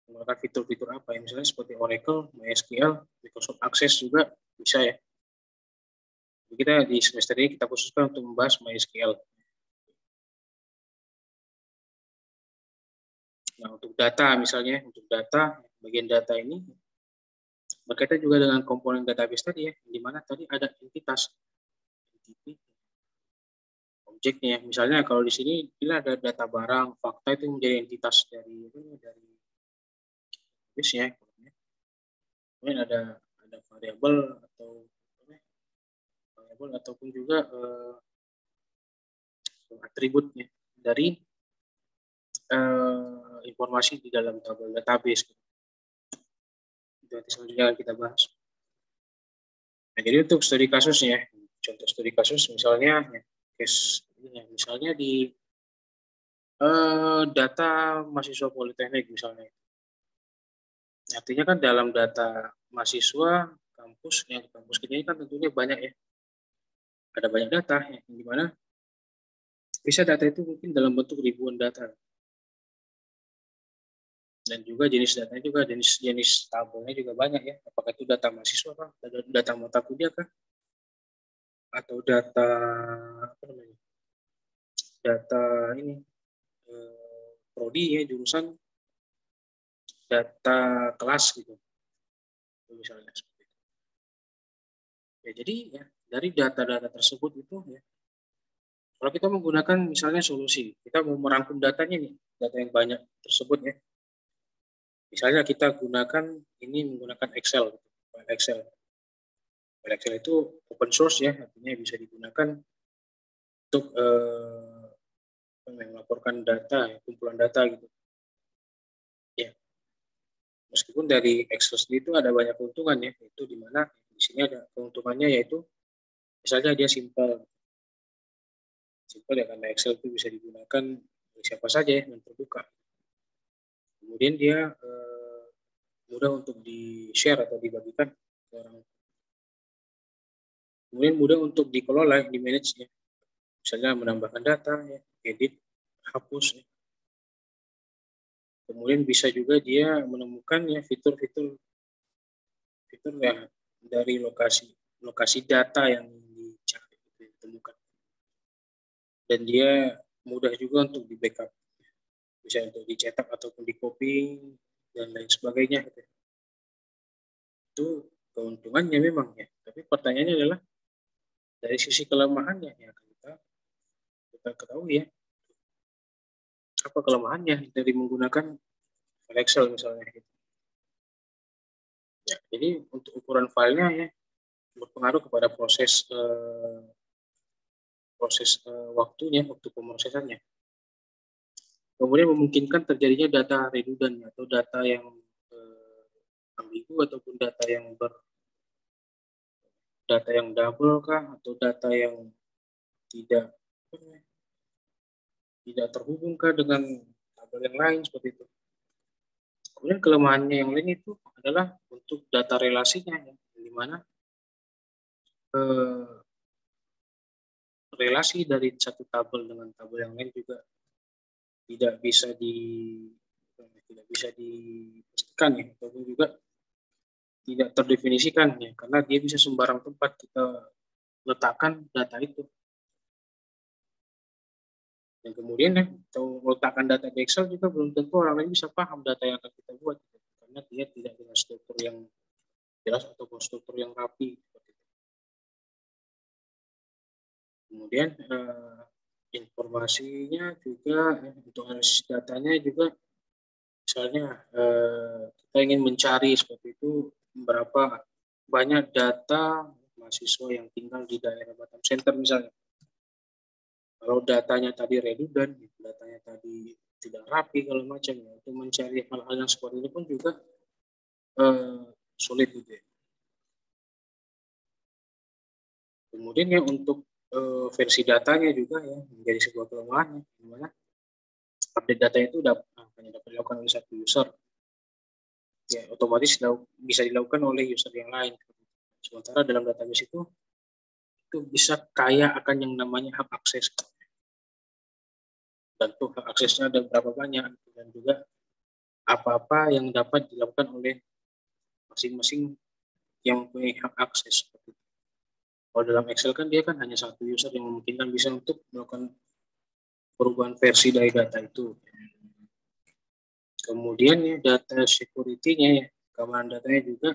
Menggunakan fitur-fitur apa ya, misalnya seperti Oracle, MySQL, Microsoft Access juga bisa ya. Jadi kita di semester ini kita khususkan untuk membahas MySQL. Nah untuk data misalnya, untuk data, bagian data ini berkaitan juga dengan komponen database tadi ya, di mana tadi ada entitas, objeknya. Misalnya kalau di sini bila ada data barang, fakta itu menjadi entitas dari ya. Kemudian ada variabel ataupun juga atributnya dari informasi di dalam tabel database. Itu nanti selanjutnya kita bahas. Nah, jadi untuk studi kasusnya, contoh studi kasus misalnya misalnya di data mahasiswa politeknik misalnya. Artinya kan dalam data mahasiswa kampus ini kan tentunya banyak ya. Ada banyak data ya, di mana bisa data itu mungkin dalam bentuk ribuan data. Dan juga jenis datanya juga jenis tabelnya juga banyak ya. Apakah itu data mahasiswa kah, data mata kuliah kah, atau data data ini prodi ya, jurusan, data kelas gitu misalnya seperti itu. Ya, jadi ya dari data-data tersebut itu ya, kalau kita menggunakan misalnya solusi, kita mau merangkum datanya nih, data yang banyak tersebut ya. Misalnya kita menggunakan Excel. Excel itu open source ya, artinya bisa digunakan untuk melaporkan data, kumpulan data gitu. Ya, meskipun dari Excel sendiri itu ada banyak keuntungan ya, itu di mana di sini ada keuntungannya yaitu misalnya dia simple ya, karena Excel itu bisa digunakan oleh siapa saja ya, dan terbuka. Kemudian dia mudah untuk di-share atau dibagikan ke orang. Kemudian mudah untuk dikelola, di-manage ya. Misalnya menambahkan data, ya, edit, hapus. Ya. Kemudian bisa juga dia menemukan ya fitur-fitur ya dari lokasi data yang dicari, ditemukan. Dan dia mudah juga untuk di-backup. Bisa untuk dicetak ataupun di-copy dan lain sebagainya. Itu keuntungannya memang ya. Tapi pertanyaannya adalah dari sisi kelemahannya ya kita ketahui ya. Apa kelemahannya dari menggunakan file Excel misalnya gitu. Ya, jadi untuk ukuran filenya ya berpengaruh kepada proses waktunya, waktu pemrosesannya. Kemudian memungkinkan terjadinya data redundant atau data yang ambigu ataupun data yang double kah atau data yang tidak terhubungkah dengan tabel yang lain seperti itu. Kemudian kelemahannya yang lain itu adalah untuk data relasinya, ya, di mana relasi dari satu tabel dengan tabel yang lain juga tidak bisa dipastikan ya, ataupun juga tidak terdefinisikan ya, karena dia bisa sembarang tempat kita letakkan data itu. Dan kemudian ya, atau meletakkan data di Excel juga belum tentu orang lain bisa paham data yang akan kita buat, gitu. Karena dia tidak dengan struktur yang jelas ataupun struktur yang rapi. Kemudian informasinya juga untuk analisis datanya juga, misalnya kita ingin mencari seperti itu berapa banyak data mahasiswa yang tinggal di daerah Batam Center misalnya. Kalau datanya tadi redundant, datanya tadi tidak rapi kalau macam ya, untuk mencari hal-hal yang seperti ini pun juga sulit gitu ya. Kemudian ya untuk versi datanya juga ya menjadi sebuah kelemahan, di mana update data itu hanya dapat dilakukan oleh satu user. Ya, otomatis bisa dilakukan oleh user yang lain. Sementara dalam database itu bisa kaya akan yang namanya hak akses. Dan tuh hak aksesnya ada berapa banyak, dan juga apa-apa yang dapat dilakukan oleh masing-masing yang punya hak akses. Kalau dalam Excel kan dia kan hanya satu user yang memungkinkan bisa untuk melakukan perubahan versi dari data itu. Kemudian ya data security-nya ya, keamanan datanya juga,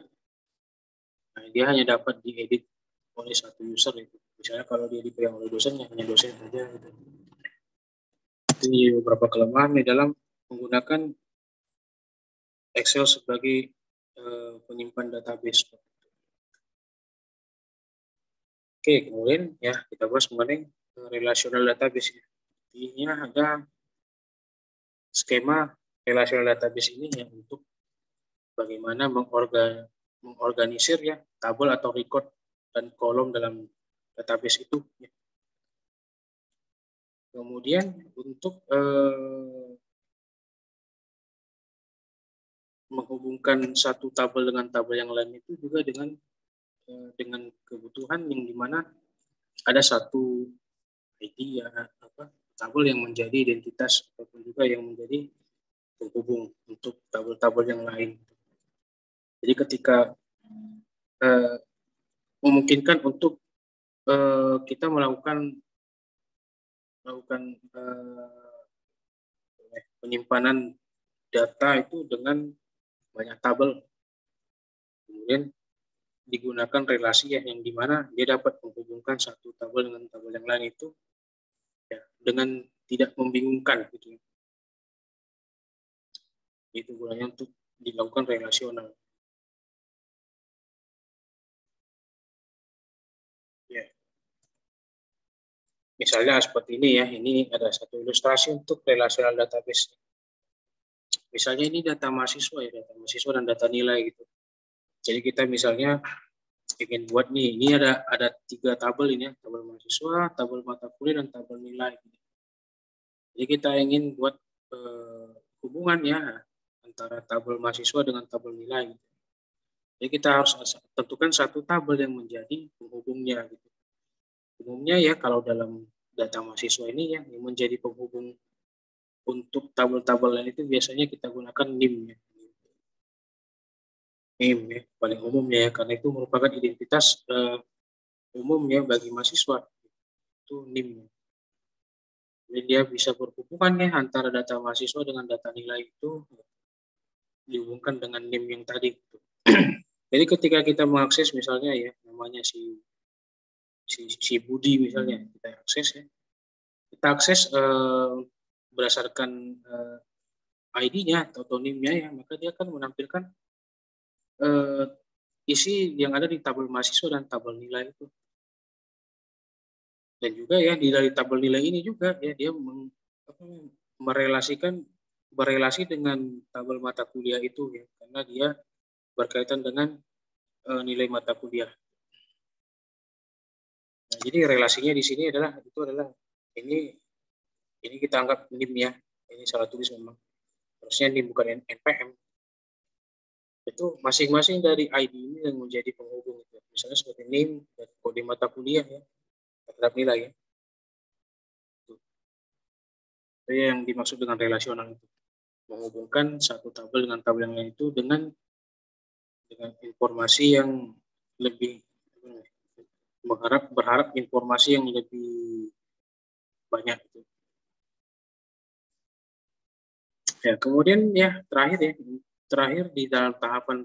nah, dia hanya dapat diedit oleh satu user itu. Misalnya kalau dia dipegang oleh dosennya, hanya dosen saja gitu. Ini beberapa kelemahan di dalam menggunakan Excel sebagai penyimpan database. Oke, kemudian ya kita bahas mengenai relational database. Ini ada skema relational database ini ya untuk bagaimana mengorganisir ya tabel atau record dan kolom dalam database itu. Ya. Kemudian untuk menghubungkan satu tabel dengan tabel yang lain itu juga dengan kebutuhan yang dimana ada satu ID ya tabel yang menjadi identitas ataupun juga yang menjadi penghubung untuk tabel-tabel yang lain. Jadi ketika memungkinkan untuk kita melakukan penyimpanan data itu dengan banyak tabel, kemudian digunakan relasi ya yang dimana dia dapat menghubungkan satu tabel dengan tabel yang lain itu ya, dengan tidak membingungkan gitu. Itu gunanya untuk dilakukan relasional. Ya. Misalnya seperti ini ya, ini ada satu ilustrasi untuk relational database. Misalnya ini data mahasiswa ya, data mahasiswa dan data nilai gitu. Jadi kita misalnya ingin buat nih, ini ada 3 tabel ini ya, tabel mahasiswa, tabel mata kuliah, dan tabel nilai. Jadi kita ingin buat hubungan ya antara tabel mahasiswa dengan tabel nilai. Gitu. Jadi kita harus tentukan satu tabel yang menjadi penghubungnya. Gitu. Umumnya ya kalau dalam data mahasiswa ini ya yang menjadi penghubung untuk tabel-tabel lain itu biasanya kita gunakan NIM ya. NIM ya, paling umumnya ya, karena itu merupakan identitas umum ya bagi mahasiswa. Itu NIM. Jadi dia bisa berhubungan ya antara data mahasiswa dengan data nilai itu dihubungkan dengan NIM yang tadi. Jadi ketika kita mengakses misalnya ya namanya si Budi misalnya kita akses ya. Kita akses berdasarkan ID-nya atau NIM-nya ya, maka dia akan menampilkan isi yang ada di tabel mahasiswa dan tabel nilai itu. Dan juga ya dari tabel nilai ini juga ya dia berelasi dengan tabel mata kuliah itu ya, karena dia berkaitan dengan nilai mata kuliah. Nah, jadi relasinya di sini adalah ini kita anggap NIM ya. Ini salah tulis memang. Harusnya NIM bukan NPM. Itu masing-masing dari ID ini yang menjadi penghubung itu. Misalnya seperti NIM dan kode mata kuliah ya. Terhadap nilai ya. Itu yang dimaksud dengan relasional itu. Menghubungkan satu tabel dengan tabel yang lain itu dengan informasi yang lebih berharap informasi yang lebih banyak. Ya, kemudian ya terakhir di dalam tahapan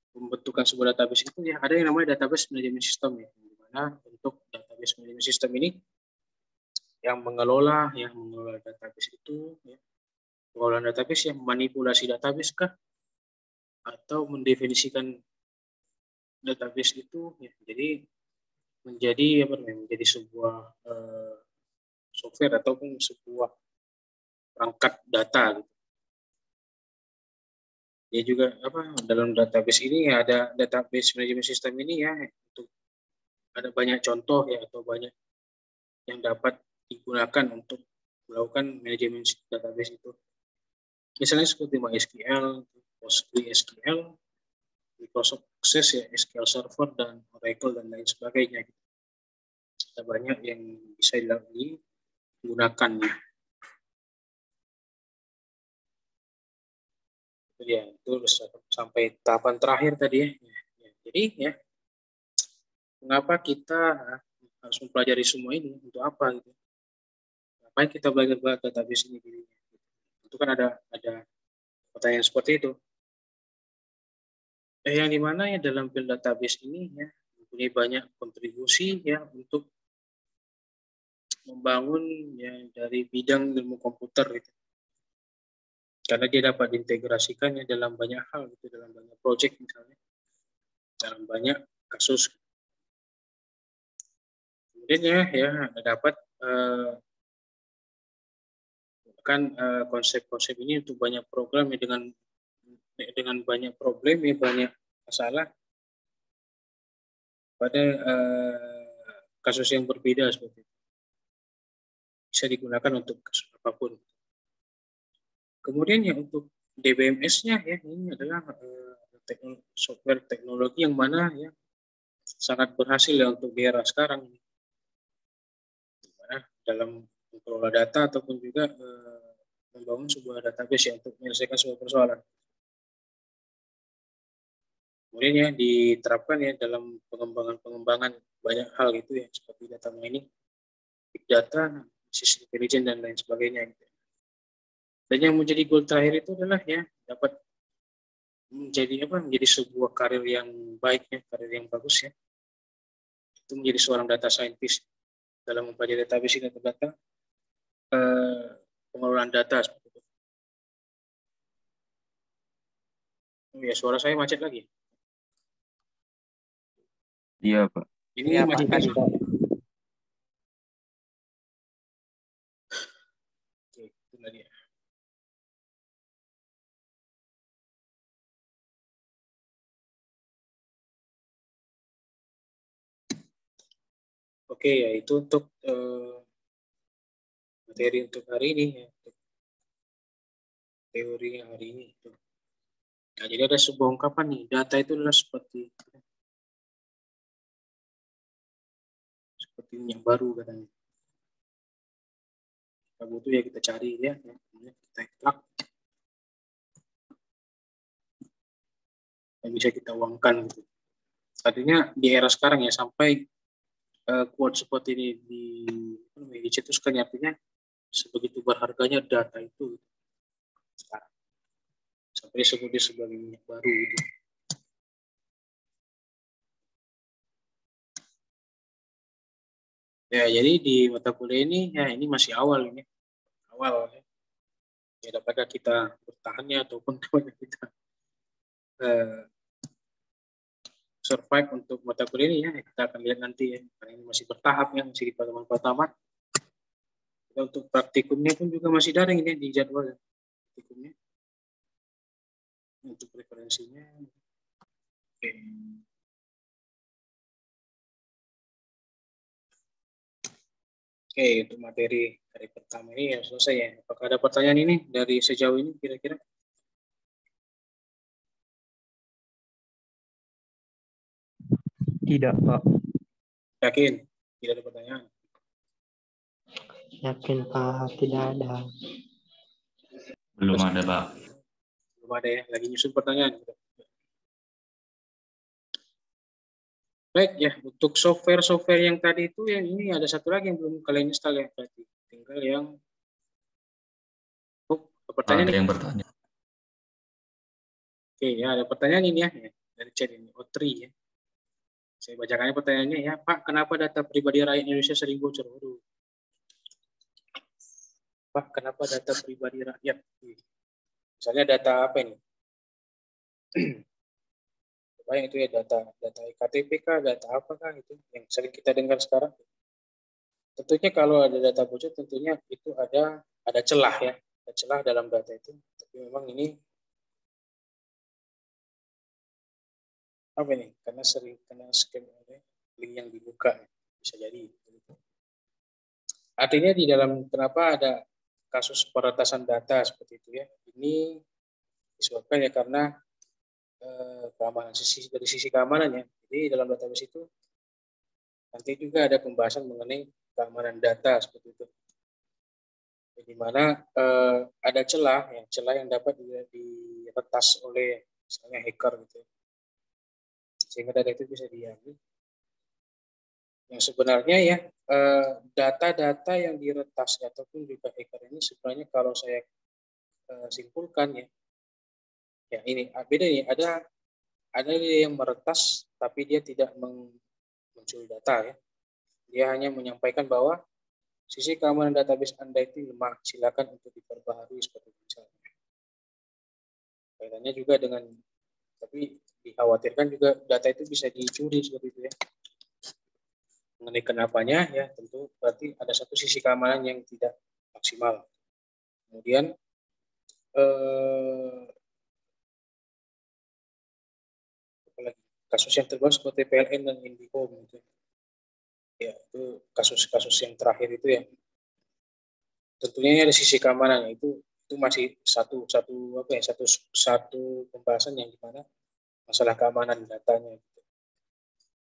pembentukan sebuah database itu ya ada yang namanya database management system ya, di mana untuk database management system ini yang mengelola database itu ya, pengelolaan database yang manipulasi database kah atau mendefinisikan database itu ya, jadi menjadi sebuah software ataupun sebuah perangkat data gitu. Dia juga dalam database ini ya, ada database management system ini ya, untuk ada banyak contoh ya atau banyak yang dapat digunakan untuk melakukan manajemen database itu. Misalnya seperti MySQL, PostgreSQL, Microsoft Access ya, SQL Server dan Oracle dan lain sebagainya. Ada banyak yang bisa digunakan ya. Ya, itu sampai tahapan terakhir tadi ya. Jadi ya, mengapa kita harus mempelajari semua ini untuk apa gitu? Ngapain kita belajar database ini? Itu kan ada pertanyaan seperti itu. Yang dimana ya dalam build database ini ya mempunyai banyak kontribusi ya untuk membangun ya dari bidang ilmu komputer gitu. Karena dia dapat diintegrasikannya dalam banyak hal gitu, dalam banyak proyek misalnya, dalam banyak kasus. Kemudian ya dapat konsep-konsep ini untuk banyak program ya, dengan banyak problem ya, banyak masalah pada kasus yang berbeda seperti itu. Bisa digunakan untuk kasus apapun. Kemudian ya untuk DBMS-nya ya ini adalah software teknologi yang mana ya sangat berhasil ya untuk di era sekarang. Dimana dalam mengelola data ataupun juga membangun sebuah database ya untuk menyelesaikan sebuah persoalan. Kemudian ya diterapkan ya dalam pengembangan banyak hal gitu ya, seperti data mining, big data, business intelligence dan lain sebagainya gitu. Dan yang menjadi goal terakhir itu adalah ya dapat menjadi sebuah karir yang baik ya, karir yang bagus ya. Itu menjadi seorang data scientist dalam mempelajari database dan data pengelolaan data seperti itu. Ya, suara saya macet lagi. Iya, Pak. Ini masih Oke, ya itu untuk materi untuk hari ini ya, untuk teori yang hari ini. Nah, jadi ada sebuah ungkapan nih, data itu adalah seperti minyak baru katanya. Kita butuh ya kita cari ya, kita ekstrak, yang bisa kita uangkan gitu. Artinya di era sekarang ya sampai quote seperti ini dicetuskan, artinya sebegitu berharganya data itu sekarang. Sampai disebutnya sebagai minyak baru itu. Ya, jadi di mata kuliah ini ya ini masih awal ini. Awal ya. Ya dapatkah kita bertahannya ataupun dapatkah kita survive untuk mata kuliah ini ya, kita akan lihat nanti ya, karena ini masih bertahap ya, masih di pertemuan pertama. Dan untuk praktikumnya pun juga masih daring ini di jadwal praktikumnya. Untuk referensinya, oke. Oke, untuk materi hari pertama ini ya selesai ya. Apakah ada pertanyaan ini dari sejauh ini kira-kira? Tidak, Pak. Yakin? Tidak ada pertanyaan? Yakin Pak, tidak ada. Belum ada, Pak. Belum ada ya, lagi nyusun pertanyaan. Baik ya, untuk software yang tadi itu yang ini ada satu lagi yang belum kalian install ya, berarti tinggal yang pertanyaan Ada yang ini. bertanya. Oke ya, ada pertanyaan ini ya dari chat ini, O3 ya. Saya bacakannya pertanyaannya ya, Pak, kenapa data pribadi rakyat Indonesia sering bocor? Pak, kenapa data pribadi rakyat? Misalnya data apa ini? Yang itu ya data KTP kah, data apakah itu yang sering kita dengar sekarang. Tentunya kalau ada data bocor, tentunya itu ada celah ya, ada celah dalam data itu. Tapi memang ini apa ini? Karena sering kena scam oleh link yang dibuka, bisa jadi. Artinya di dalam kenapa ada kasus peretasan data seperti itu ya? Ini disebabkan ya karena keamanan dari sisi keamanan ya. Jadi dalam database itu nanti juga ada pembahasan mengenai keamanan data seperti itu. Di mana ada celah yang dapat diretas oleh misalnya hacker gitu. Sehingga data itu bisa diambil. Yang sebenarnya ya data-data yang diretas ataupun juga hacker ini sebenarnya kalau saya simpulkan ya ini beda nih, ada yang meretas tapi dia tidak mencuri data ya. Dia hanya menyampaikan bahwa sisi keamanan database Anda itu lemah, silakan untuk diperbaharui seperti itu misalnya. Kaitannya juga dengan, tapi dikhawatirkan juga data itu bisa dicuri seperti itu ya. Mengenai kenapanya ya tentu berarti ada satu sisi keamanan yang tidak maksimal. Kemudian kasus yang terbaru seperti PLN dan IndiHome gitu. Ya itu kasus-kasus yang terakhir itu ya. Tentunya ada sisi keamanan itu masih satu pembahasan yang dimana masalah keamanan datanya. Gitu.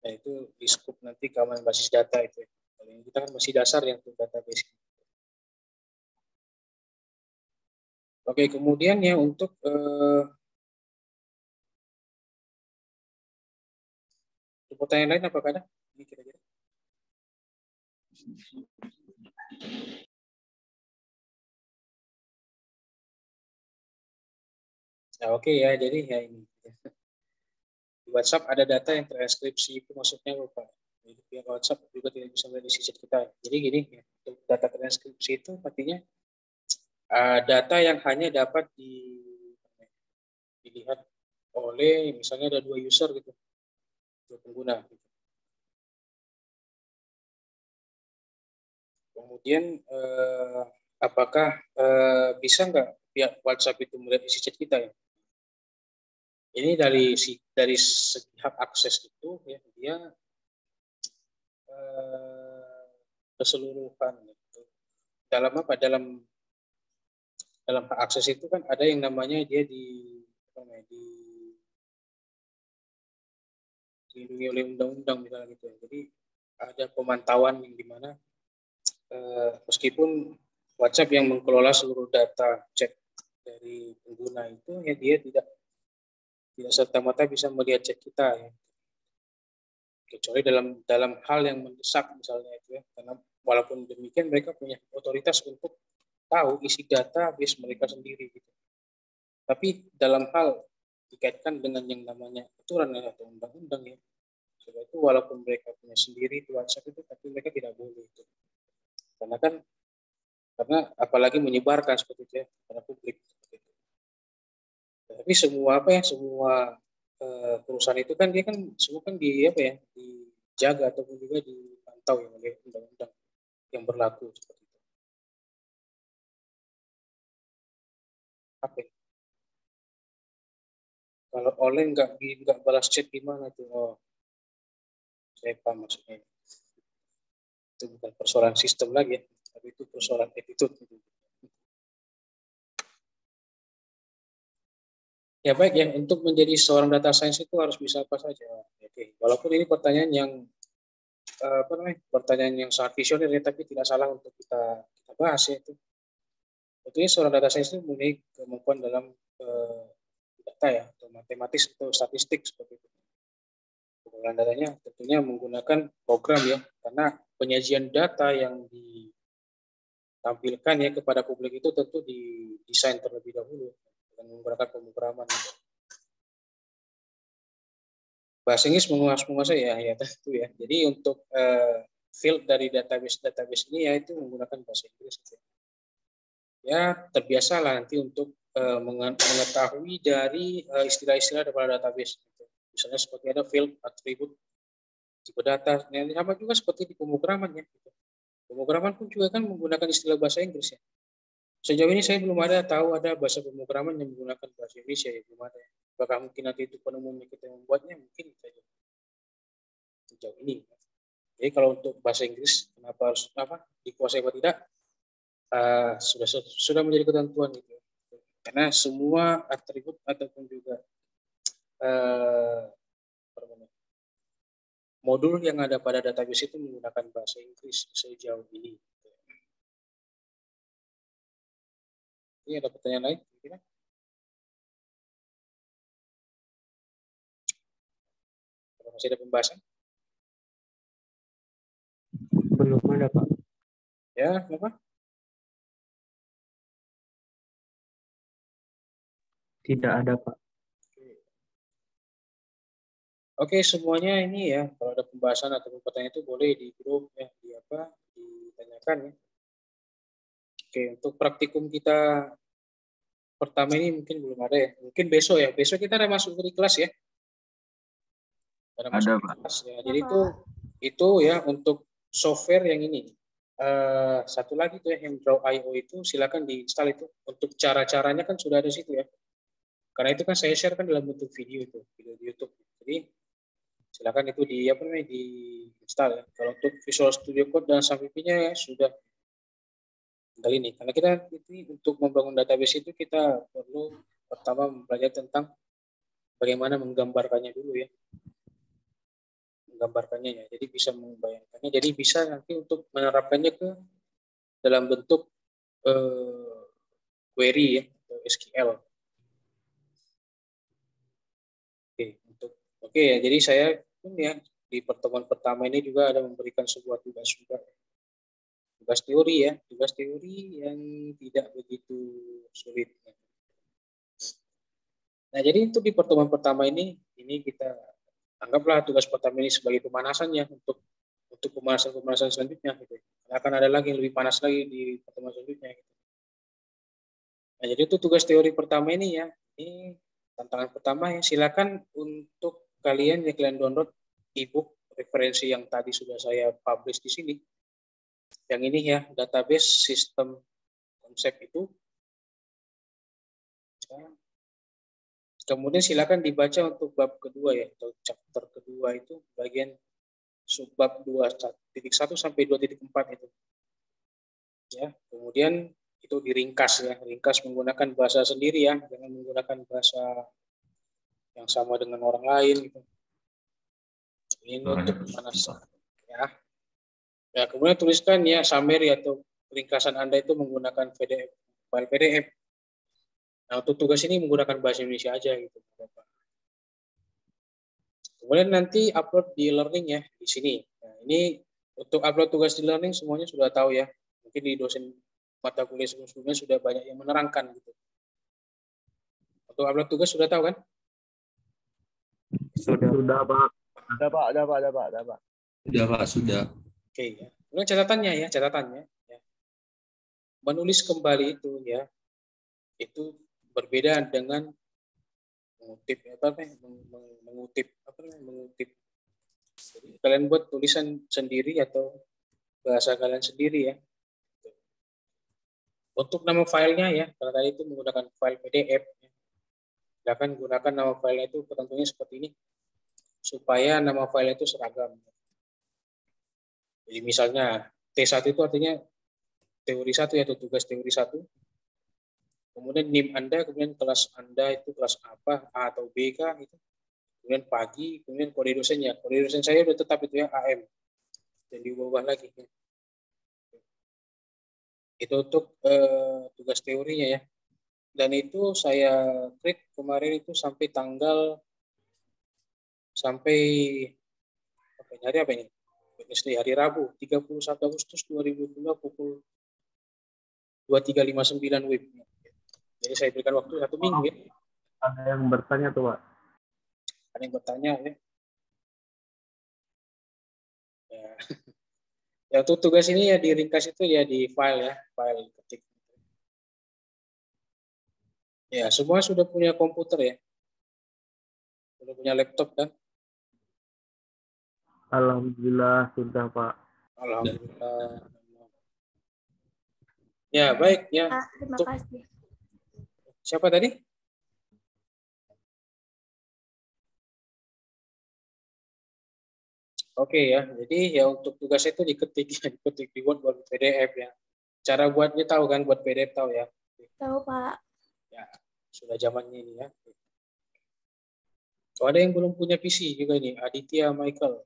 Nah itu di skup nanti keamanan basis data itu. Kalau yang kita kan masih dasar yang untuk database. Oke, kemudian ya untuk pertanyaan lain apakah ada? Ini kira-kira. Nah, oke ya, jadi ya ini. Di WhatsApp ada data yang terenkripsi itu maksudnya apa? Jadi pihak WhatsApp juga tidak bisa melihat isi chat kita. Jadi gini, ya, untuk data terenkripsi itu artinya data yang hanya dapat dilihat oleh misalnya ada 2 user gitu, 2 pengguna. Gitu. Kemudian apakah bisa nggak pihak WhatsApp itu melihat isi chat kita ya? Ini dari segi hak akses itu ya dia keseluruhan. Gitu. Dalam apa? Dalam hak akses itu kan ada yang namanya dia dilindungi oleh undang-undang misalnya gitu. Jadi ada pemantauan yang dimana meskipun WhatsApp yang mengelola seluruh data chat dari pengguna itu, ya dia tidak serta-merta bisa melihat chat kita ya. Kecuali dalam hal yang mendesak misalnya itu ya. Karena walaupun demikian mereka punya otoritas untuk tahu isi database mereka sendiri gitu. Tapi dalam hal dikaitkan dengan yang namanya aturan atau undang-undang ya. Sebab itu walaupun mereka punya sendiri itu WhatsApp itu, tapi mereka tidak boleh itu. Karena apalagi menyebarkan seperti itu ya pada publik. Tapi semua perusahaan itu kan dia kan semua kan dijaga ataupun juga dipantau ya oleh undang-undang yang berlaku seperti itu. Apa? Kalau online nggak balas chat gimana tuh? Oh, saya paham maksudnya. Itu bukan persoalan sistem lagi ya, tapi itu persoalan attitude. Ya baik ya, untuk menjadi seorang data science itu harus bisa apa saja. Oke, walaupun ini pertanyaan yang pertanyaan yang sangat visioner ya, tapi tidak salah untuk kita bahas ya itu. Tentunya seorang data science itu memiliki kemampuan dalam data ya, atau matematis atau statistik seperti itu. Pengolahan datanya tentunya menggunakan program ya, karena penyajian data yang ditampilkan ya kepada publik itu tentu didesain terlebih dahulu dengan menggunakan pemrograman. Bahasa Inggris menguasai ya tentu ya. Jadi untuk field dari database ini yaitu menggunakan bahasa Inggris. Ya terbiasalah nanti untuk mengetahui dari istilah-istilah daripada database. Misalnya seperti ada field, atribut, tipe data. Yang sama juga seperti di pemrograman ya. Pemrograman pun juga kan menggunakan istilah bahasa Inggris ya. Sejauh ini saya belum tahu ada bahasa pemrograman yang menggunakan bahasa Indonesia ya, belum ada. Apakah mungkin nanti itu penemunya kita yang membuatnya, mungkin saja. Sejauh ini. Jadi kalau untuk bahasa Inggris, kenapa harus dikuasai atau tidak, sudah menjadi ketentuan gitu. Karena semua atribut ataupun juga modul yang ada pada database itu menggunakan bahasa Inggris sejauh ini. Ini ada pertanyaan lain? Kira-kira? Masih ada pembahasan? Belum ada, Pak. Ya, apa? Tidak ada, Pak. Oke, semuanya ini ya, kalau ada pembahasan atau pertanyaan itu boleh di grup ya, ditanyakan ya. Oke, untuk praktikum kita pertama ini mungkin belum ada ya. Mungkin besok ya. Besok kita ada masuk di kelas ya. Ada, Pak. Kelas, ya. Jadi itu ya untuk software yang ini. Satu lagi tuh ya, yang Draw.io itu silakan diinstal itu. Untuk cara-caranya kan sudah ada di situ ya. Karena itu kan saya share kan dalam bentuk video itu, video di YouTube. Jadi silakan itu diinstal ya. Kalau untuk Visual Studio Code dan SAMPP-nya ya sudah kali ini. Karena kita untuk membangun database itu kita perlu pertama mempelajari tentang bagaimana menggambarkannya dulu ya. Menggambarkannya ya. Jadi bisa membayangkannya. Jadi bisa nanti untuk menerapkannya ke dalam bentuk query ya atau SQL. Oke ya. Jadi saya pun ya di pertemuan pertama ini juga ada memberikan sebuah tugas juga. Tugas teori ya, tugas teori yang tidak begitu sulit. Nah, jadi untuk di pertemuan pertama ini kita anggaplah tugas pertama ini sebagai pemanasannya untuk pemanasan selanjutnya. Gitu. Akan ada lagi yang lebih panas lagi di pertemuan selanjutnya. Gitu. Nah, jadi itu tugas teori pertama ini ya. Ini tantangan pertama ya. Silakan untuk kalian download ebook referensi yang tadi sudah saya publish di sini. Yang ini ya, database sistem konsep itu. Kemudian silakan dibaca untuk bab kedua ya, atau chapter kedua itu bagian subbab 2.1 sampai 2.4 itu. Ya, kemudian itu diringkas ya, ringkas menggunakan bahasa sendiri ya, jangan menggunakan bahasa yang sama dengan orang lain gitu. Ini untuk panas ya. Ya, kemudian tuliskan ya summary atau ringkasan Anda itu menggunakan PDF, file PDF. Nah, untuk tugas ini menggunakan bahasa Indonesia aja gitu, Bapak. Kemudian nanti upload di learning ya di sini. Nah, ini untuk upload tugas di learning semuanya sudah tahu ya. Mungkin di dosen mata kuliah sebelumnya sudah banyak yang menerangkan gitu. Untuk upload tugas sudah tahu kan? Sudah, Pak. Ada Pak. Sudah Pak, sudah. Oke ya. Kemudian catatannya ya. Menulis kembali itu ya. Itu berbeda dengan mengutip mengutip. Jadi, kalian buat tulisan sendiri atau bahasa kalian sendiri ya. Untuk nama filenya ya, kalau tadi itu menggunakan file PDF, ya. Silakan gunakan nama filenya itu tentunya seperti ini, supaya nama file itu seragam. Jadi misalnya T1 itu artinya teori 1 yaitu tugas teori 1. Kemudian NIM Anda, kemudian kelas Anda itu kelas apa, A atau B kah itu. Kemudian pagi, kemudian kode dosennya. Kode dosen saya sudah tetap itu ya AM. Dan diubah lagi. Ya. Itu untuk tugas teorinya ya. Dan itu saya create kemarin itu sampai hari apa ini? Hari Rabu 31 Agustus 2022 pukul 23.59 WIB. Jadi saya berikan waktu 1 minggu ya. Ada yang bertanya tuh, Pak. Ada yang bertanya ya. Ya untuk tugas ini ya diringkas itu ya di file ya, file ketik. Ya, semua sudah punya komputer ya. Sudah punya laptop kan? Alhamdulillah sudah, Pak. Alhamdulillah. Ya, baik ya. Terima kasih. Siapa tadi? Oke ya. Jadi ya untuk tugas itu diketik di Word buat PDF ya. Cara buatnya tahu kan, buat PDF tahu ya. Tahu, Pak. Ya, sudah zamannya ini ya. So, ada yang belum punya PC juga nih, Aditya Michael.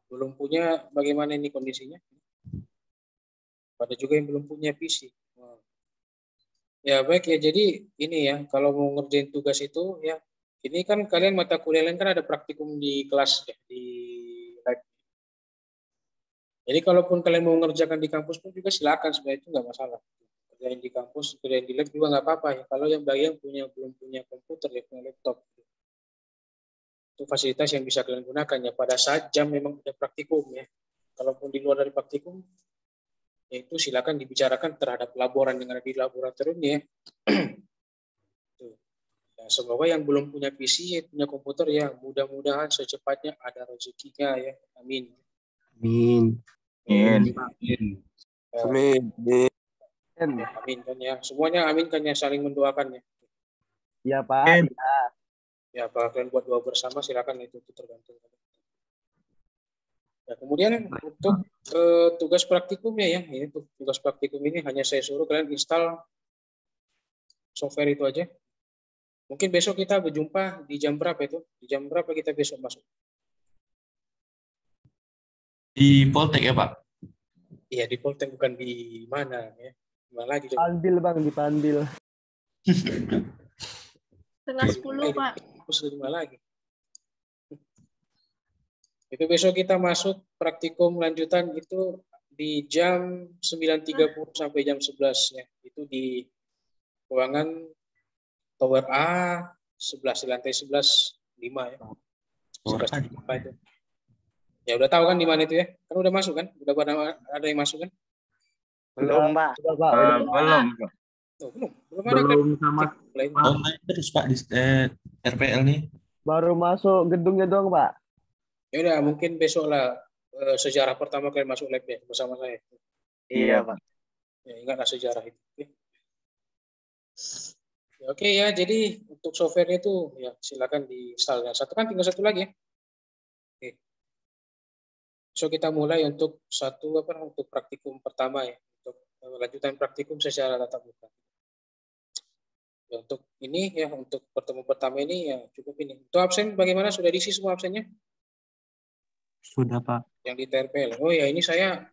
Belum punya, bagaimana ini kondisinya? Ada juga yang belum punya PC. Ya baik ya, jadi ini ya, kalau mau ngerjain tugas itu ya, ini kan kalian mata kuliah lain kan ada praktikum di kelas ya, di lab. Jadi kalaupun kalian mau ngerjakan di kampus pun juga silakan, sebenarnya itu nggak masalah. Kerjain di kampus, kerjain di lab juga nggak apa-apa ya. Kalau yang bagi yang belum punya komputer ya, punya laptop, itu fasilitas yang bisa kalian gunakan ya. Pada saat jam memang ada praktikum ya. Kalaupun di luar dari praktikum, yaitu silakan dibicarakan terhadap laporan yang ada di laboratorium ya. Ya, semoga yang belum punya PC, punya komputer ya, mudah-mudahan secepatnya ada rezekinya ya. Amin. Amin. Amin kan ya. Semuanya amin kan ya, saling mendoakan ya. Iya, Pak. Ya, apakah kalian buat doa bersama silakan, itu tergantung. Ya, kemudian untuk tugas praktikumnya ya, ini tugas praktikum ini hanya saya suruh kalian install software itu aja. Mungkin besok kita berjumpa di jam berapa itu? Di jam berapa kita besok masuk? Di Poltek ya Pak? Iya di Poltek, bukan di mana ya? Mana lagi? Panbil Bang, di Panbil. Setengah 10, Pak. Di mana lagi? Itu besok kita masuk praktikum lanjutan itu di jam 9.30 sampai jam 11 ya. Itu di ruangan Tower A 11, di lantai 11 5 ya. 11 5 itu. Ya udah tahu kan di mana itu ya? Kan udah masuk kan? Udah ada yang masuk kan? Belum, Pak. Belum. Oh, belum ada kan? Belum sama Online terus Pak di RPL nih. Baru masuk gedungnya doang, Pak. Ya udah, mungkin besok lah sejarah pertama kalian masuk lab ya bersama saya. Iya, Pak. Ya, ingatlah sejarah itu. Oke ya, jadi untuk software itu ya silakan di install. Tinggal satu lagi ya. So kita mulai untuk untuk praktikum pertama ya, untuk lanjutan praktikum secara tatap muka. Ya, untuk ini ya, untuk pertemuan pertama ini ya cukup ini. Untuk absen bagaimana? Sudah diisi semua absennya? Sudah, Pak. Yang di TRPL. Oh ya, ini saya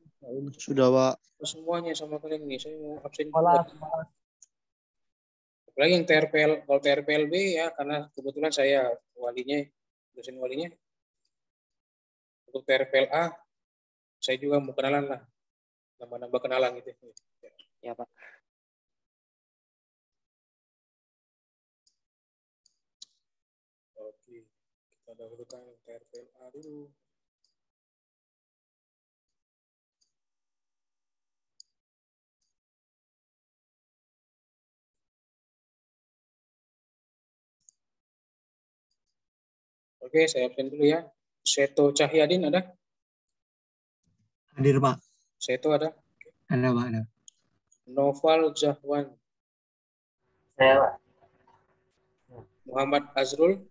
Sudah, Pak. semuanya sama kalian nih. Saya mau absen Malas. juga. Apalagi yang TRPL, kalau TRPLB ya karena kebetulan saya walinya, dosen walinya. Untuk TRPLA saya juga mau kenalan lah. Nambah-nambah kenalan gitu. Ya, Pak. Oke, kita dahulukan TRPLA dulu. Oke, saya absen dulu ya. Seto Cahyadin ada? Hadir, Pak. Seto ada? Ada, Pak. Ada. Noval Zahwan. Saya, Pak. Muhammad Azrul.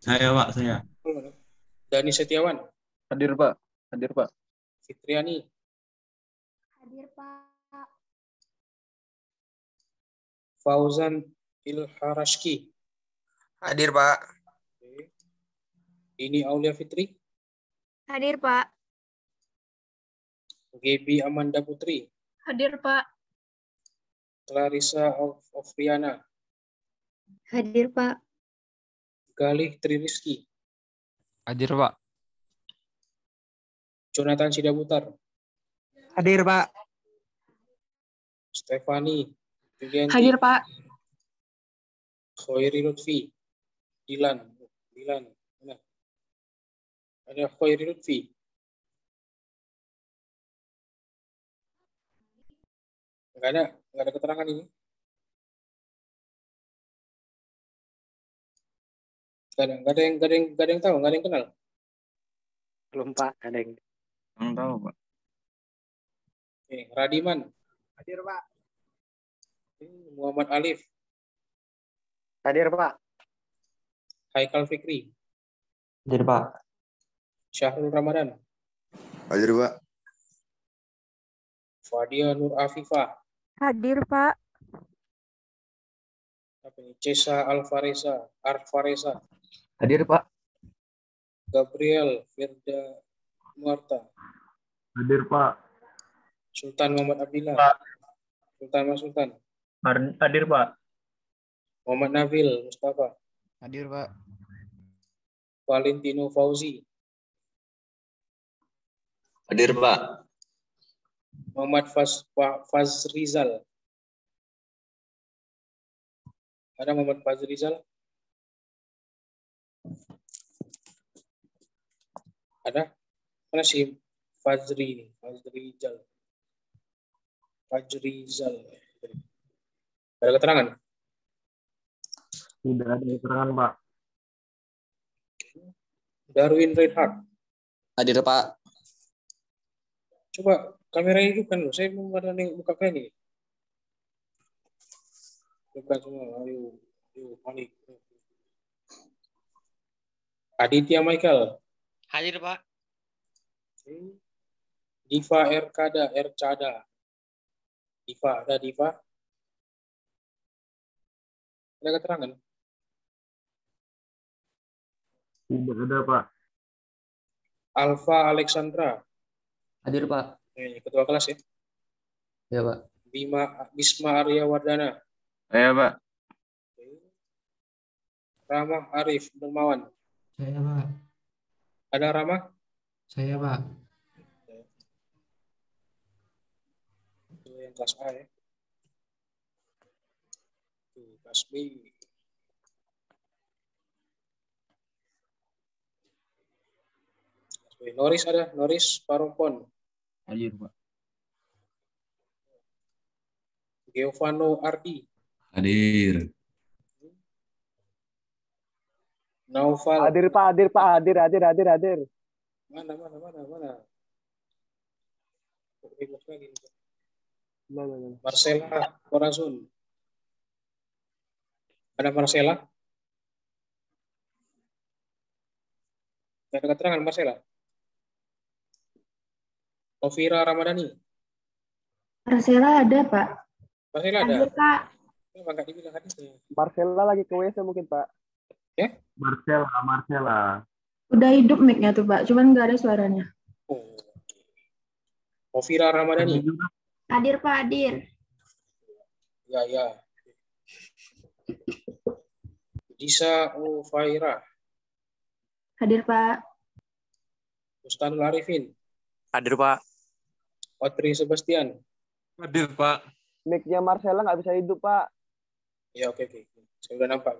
Saya, Pak. Saya. Dani Setiawan. Hadir, Pak. Hadir, Pak. Fitriani. Hadir, Pak. Fauzan Ilharashki. Hadir, Pak. Oke. Ini Aulia Fitri. Hadir, Pak. Gebi Amanda Putri. Hadir, Pak. Clarissa Ofriana. Hadir, Pak. Galih Tririzki. Hadir, Pak. Jonathan Sidabutar. Hadir, Pak. Stefani Julianti. Hadir, Pak. Khairi Lutfi. Dilan. Mana? Ada Khairi Lutfi. Enggak ada keterangan ini. Enggak ada yang tahu, enggak ada yang kenal. Belum, Pak. Ada yang Belum tahu, Pak. Oke, Radiman. hadir, Pak. Muhammad Alif. Hadir, Pak. Haikal Fikri. Hadir, Pak. Syahrul Ramadan. Hadir, Pak. Fadia Nur Afifah. Hadir, Pak. Cesa Arfaresa. Hadir, Pak. Gabriel Firda Nuarta. Hadir, Pak. Sultan Muhammad Abdillah. Sultan. Hadir, Pak. Muhammad Nabil Mustafa. Hadir, Pak. Valentino Fauzi. Hadir, Pak. Muhammad Fazrizal. Ada Muhammad Fazrizal? Ada? Mana si Fazrizal? Ada keterangan? Tidak ada keterangan, Pak. Darwin Reinhardt. Hadir, Pak. Coba kameranya hidupkan loh. Saya mau ada nih buka kalian nih. Bukan semua. Ayo panik. Aditya Michael. Hadir, Pak. Diva Ercada. Diva, ada Diva? Ada keterangan? Tidak ada, Pak. Alfa Alexandra. Hadir, Pak. Ketua kelas ya. Ya, Pak. Bisma Arya Wardana. Saya, Pak. Ramah Arif Dermawan. Saya, Pak. Ada Ramah? Saya, Pak. Itu yang kelas A ya. Kelas B. Noris ada, Noris Parompon. Hadir, Pak. Giovanno Ardi. Hadir. Naufal. Hadir, Pak. Hadir. Mana. Marcela Corazon. Ada Marcela? Nggak ada keterangan, Marcella. Novira Ramadhani. Marcella ada, Pak. Marcella ada. Hadir, Pak. Kenapa nggak dibilang hadir? Marcella lagi ke WC mungkin, Pak. Ya? Marcella. Udah hidup mic-nya tuh, Pak. Cuman nggak ada suaranya. Oh. Novira Ramadhani. Hadir, Pak. Hadir. Ya. Disa Ufaira. Hadir, Pak. Bustanul Arifin. Hadir, Pak. Otri Sebastian. Hadir, Pak. Mic-nya Marcella nggak bisa hidup, Pak. Ya, oke. Saya udah nampak.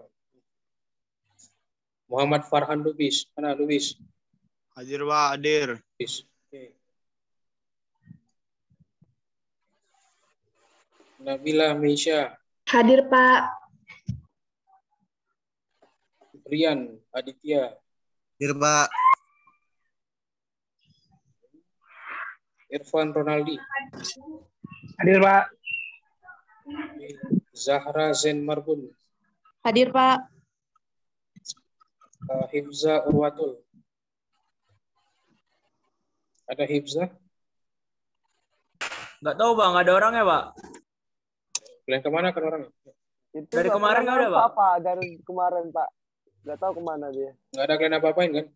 Muhammad Farhan Lubis. Mana Lubis? Hadir, Pak. Hadir. Lubis. Oke. Nabila Meisha. Hadir, Pak. Brian Aditya. Hadir, Pak. Irfan Ronaldi. Hadir, Pak. Zahra Zen Marbun. Hadir, Pak. Hifza Urwatul. Ada Hifza? Nggak tahu, Pak. Nggak ada orangnya, Pak. Kalian kemana kan orangnya? Itu Dari nggak kemarin pernah nggak ada, nampak, Pak. Dari kemarin, Pak. Nggak tahu kemana dia. Nggak ada kalian apa-apain kan?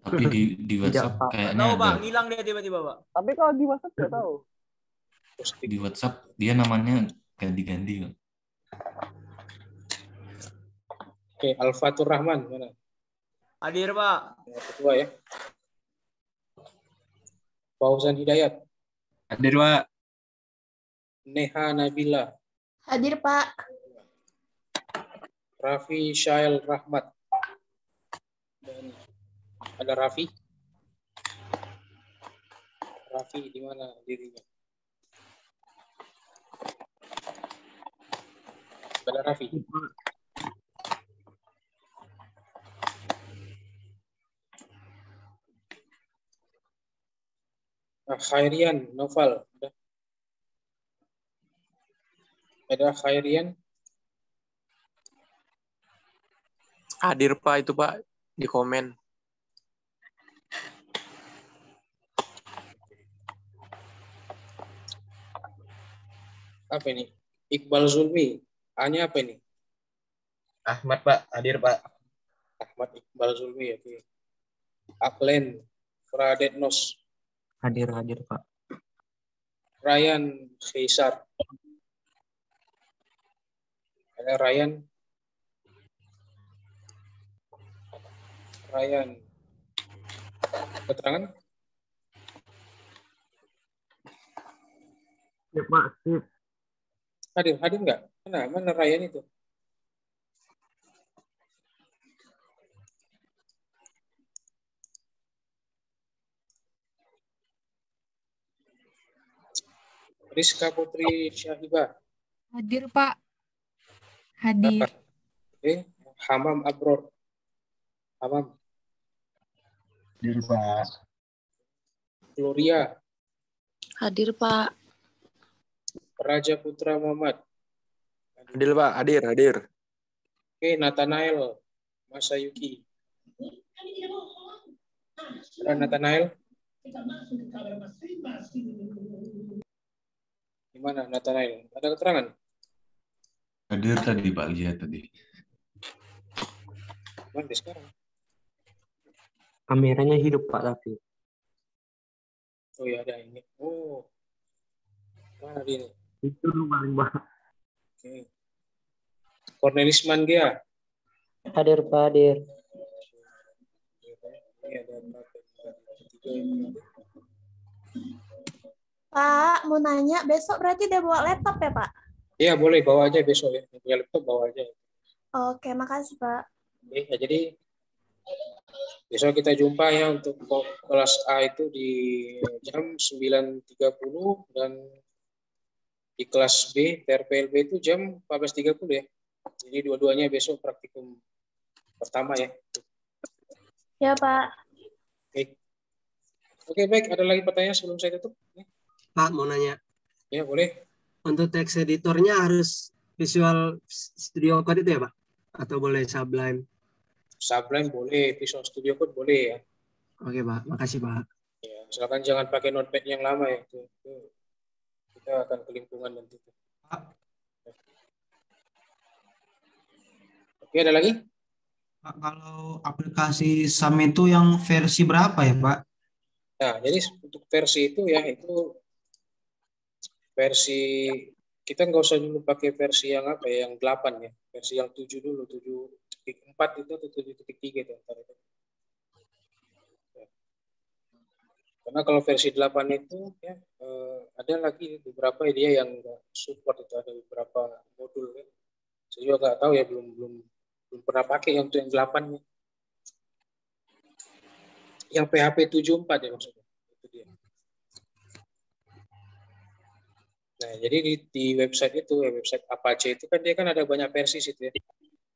Tapi di WhatsApp Nggak kayaknya tahu, Pak. ada. Ngilang dia tiba-tiba, Pak. Tapi kalau di WhatsApp nggak tahu. Di WhatsApp dia namanya ganti-ganti. Oke, Alfatur Rahman. Mana? Hadir, Pak. Yang kedua ya. Fauzan Hidayat. Hadir, Pak. Neha Nabila. Hadir, Pak. Raffi Syail Rahmat. Dan ada Raffi. Raffi di mana dirinya? Ada Raffi. Khairian Noval. Ada Khairian. Hadir, Pak. Itu, Pak. Di komen. Apa ini? Iqbal Zulmi. A-nya apa ini? Ahmad, Pak. Hadir, Pak. Ahmad Iqbal Zulmi. Oke. Aklen Pradetnos. Hadir, Pak. Ryan Khaisar. Ada Ryan. Keterangan? Ya, Pak. Sip. Hadir nggak? Mana Ryan itu? Rizka Putri Syahibah. Hadir, Pak. Hadir. Oke. Hamam Abror. Hamam. Hadir, Pak. Gloria. Hadir, Pak. Raja Putra Muhammad. Hadir, Pak. Hadir. Oke, Nathanael Masayuki. Ada Nathanael? Gimana Nathanael? Ada keterangan? Hadir tadi, Pak. Lihat tadi. Mana dia sekarang? Kameranya hidup, Pak, tapi. Oh ya, ada ini. Oh. Mana dia? Itu dulu paling, Pak. Oke. Cornelis Mangia. Hadir, Pak. Hadir. Ini ada Pak, mau nanya, besok berarti udah bawa laptop ya, Pak? Iya, boleh bawa aja besok ya. Punya laptop bawa aja. Oke, makasih, Pak. Oke, ya, jadi besok kita jumpa ya untuk kelas A itu di jam 9.30 dan di kelas B, TRPLB itu jam 14.30 ya. Jadi dua-duanya besok praktikum pertama ya. Ya, Pak. Oke, baik. Ada lagi pertanyaan sebelum saya tutup? Pak, mau nanya. Ya, boleh. Untuk text editornya harus Visual Studio Code itu ya, Pak? Atau boleh Sublime? Sublime boleh, Visual Studio Code boleh ya. Oke, Pak. Makasih, Pak. Ya, silakan jangan pakai notepad yang lama ya. Itu kita akan kelimpungan nanti. Oke, ada lagi? Pak, kalau aplikasi SAM itu yang versi berapa ya, Pak? Nah, jadi untuk versi itu ya, itu versi kita nggak usah dulu pakai versi yang apa ya, yang 8 ya. Versi yang 7 dulu, 7.4 itu atau 7.3 itu antara itu. Ya. Karena kalau versi 8 itu ya ada lagi beberapa dia yang nggak support, itu ada beberapa modul ya. Saya juga nggak tahu ya, belum pernah pakai yang untuk yang 8 ya. Yang PHP 74 ya maksudnya. Itu dia. Nah, jadi di website itu, website Apache itu kan dia kan ada banyak versi situ ya.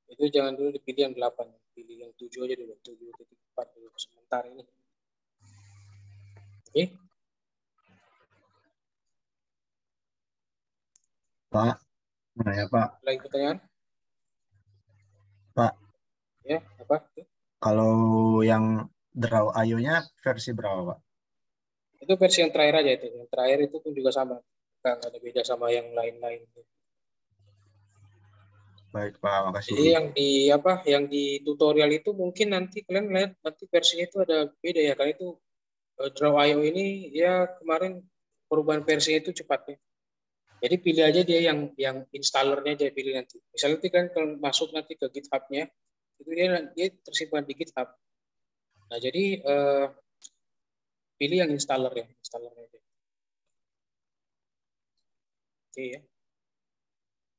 Itu jangan dulu dipilih yang 8, pilih yang 7 aja dulu, 7.4 dulu sementara ini. Oke. Pak, mana ya Pak? Lagi pertanyaan? Pak, Ya, apa? kalau yang Draw.io-nya versi berapa, Pak? Itu versi yang terakhir aja itu. Yang terakhir itu pun juga sama. Nggak ada beda sama yang lain-lain. Baik, Pak, makasih. Jadi yang di tutorial itu mungkin nanti kalian lihat nanti versinya itu ada beda ya. Karena itu Draw.io ini ya kemarin perubahan versinya itu cepat ya. Jadi pilih aja dia yang installernya aja pilih nanti. Misalnya nanti kan kalau masuk nanti ke GitHub-nya, itu dia tersimpan di GitHub. Nah, jadi pilih yang installernya aja. Oke ya.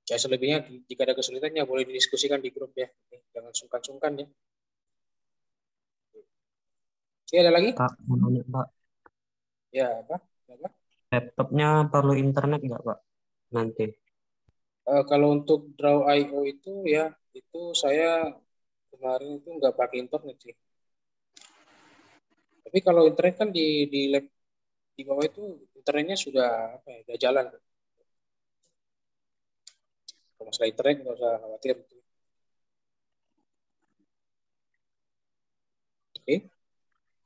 Ya selebihnya jika ada kesulitannya boleh didiskusikan di grup ya. Jangan sungkan-sungkan ya. Oke, ada lagi? Pak, mau nanya, Pak. Ya, apa? Laptopnya perlu internet nggak, Pak? Nanti. Kalau untuk Draw.io itu ya, itu saya kemarin itu nggak pakai internet sih. Tapi kalau internet kan di lab di bawah itu internetnya sudah apa ya, sudah jalan. Kalau masalah internet nggak usah khawatir. Oke.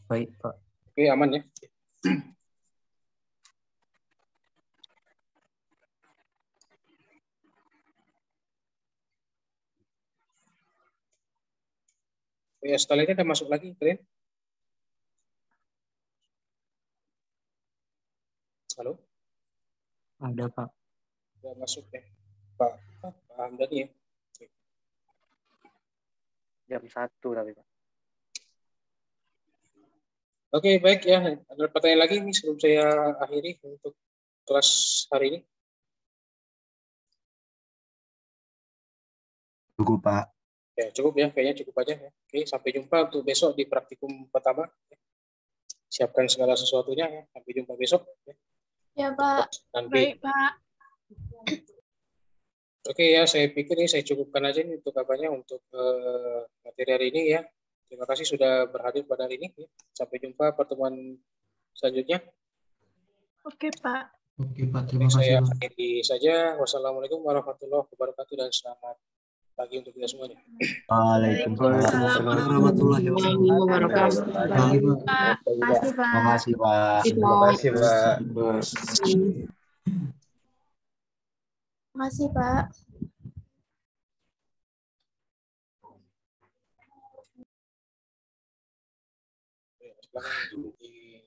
Baik, Pak. Oke, aman ya. Ya, setelah ini ada masuk lagi, kalian? Halo? Ada, Pak. Sudah masuk ya. Pak Hamdani ya. Jam 1 tapi Pak. Oke, baik ya. Ada pertanyaan lagi nih sebelum saya akhiri untuk kelas hari ini? Cukup, Pak. Ya, cukup ya. Kayaknya cukup aja ya. Oke, sampai jumpa untuk besok di praktikum pertama. Siapkan segala sesuatunya ya. Sampai jumpa besok. Ya, Pak. Nanti. Baik, Pak. Oke ya, saya pikir ini saya cukupkan aja nih untuk apanya, untuk materi hari ini ya. Terima kasih sudah berhadir pada hari ini. Sampai jumpa pertemuan selanjutnya. Oke, Pak. Oke, Pak. Terima kasih, Saya Pak. akhiri saja. Wassalamualaikum warahmatullahi wabarakatuh dan selamat pagi untuk kita semuanya. Waalaikumsalam warahmatullahi wabarakatuh. Pak. Makasih, Pak. Terima kasih, Pak. Terima kasih, Pak. Makasih, Pak. Silakan di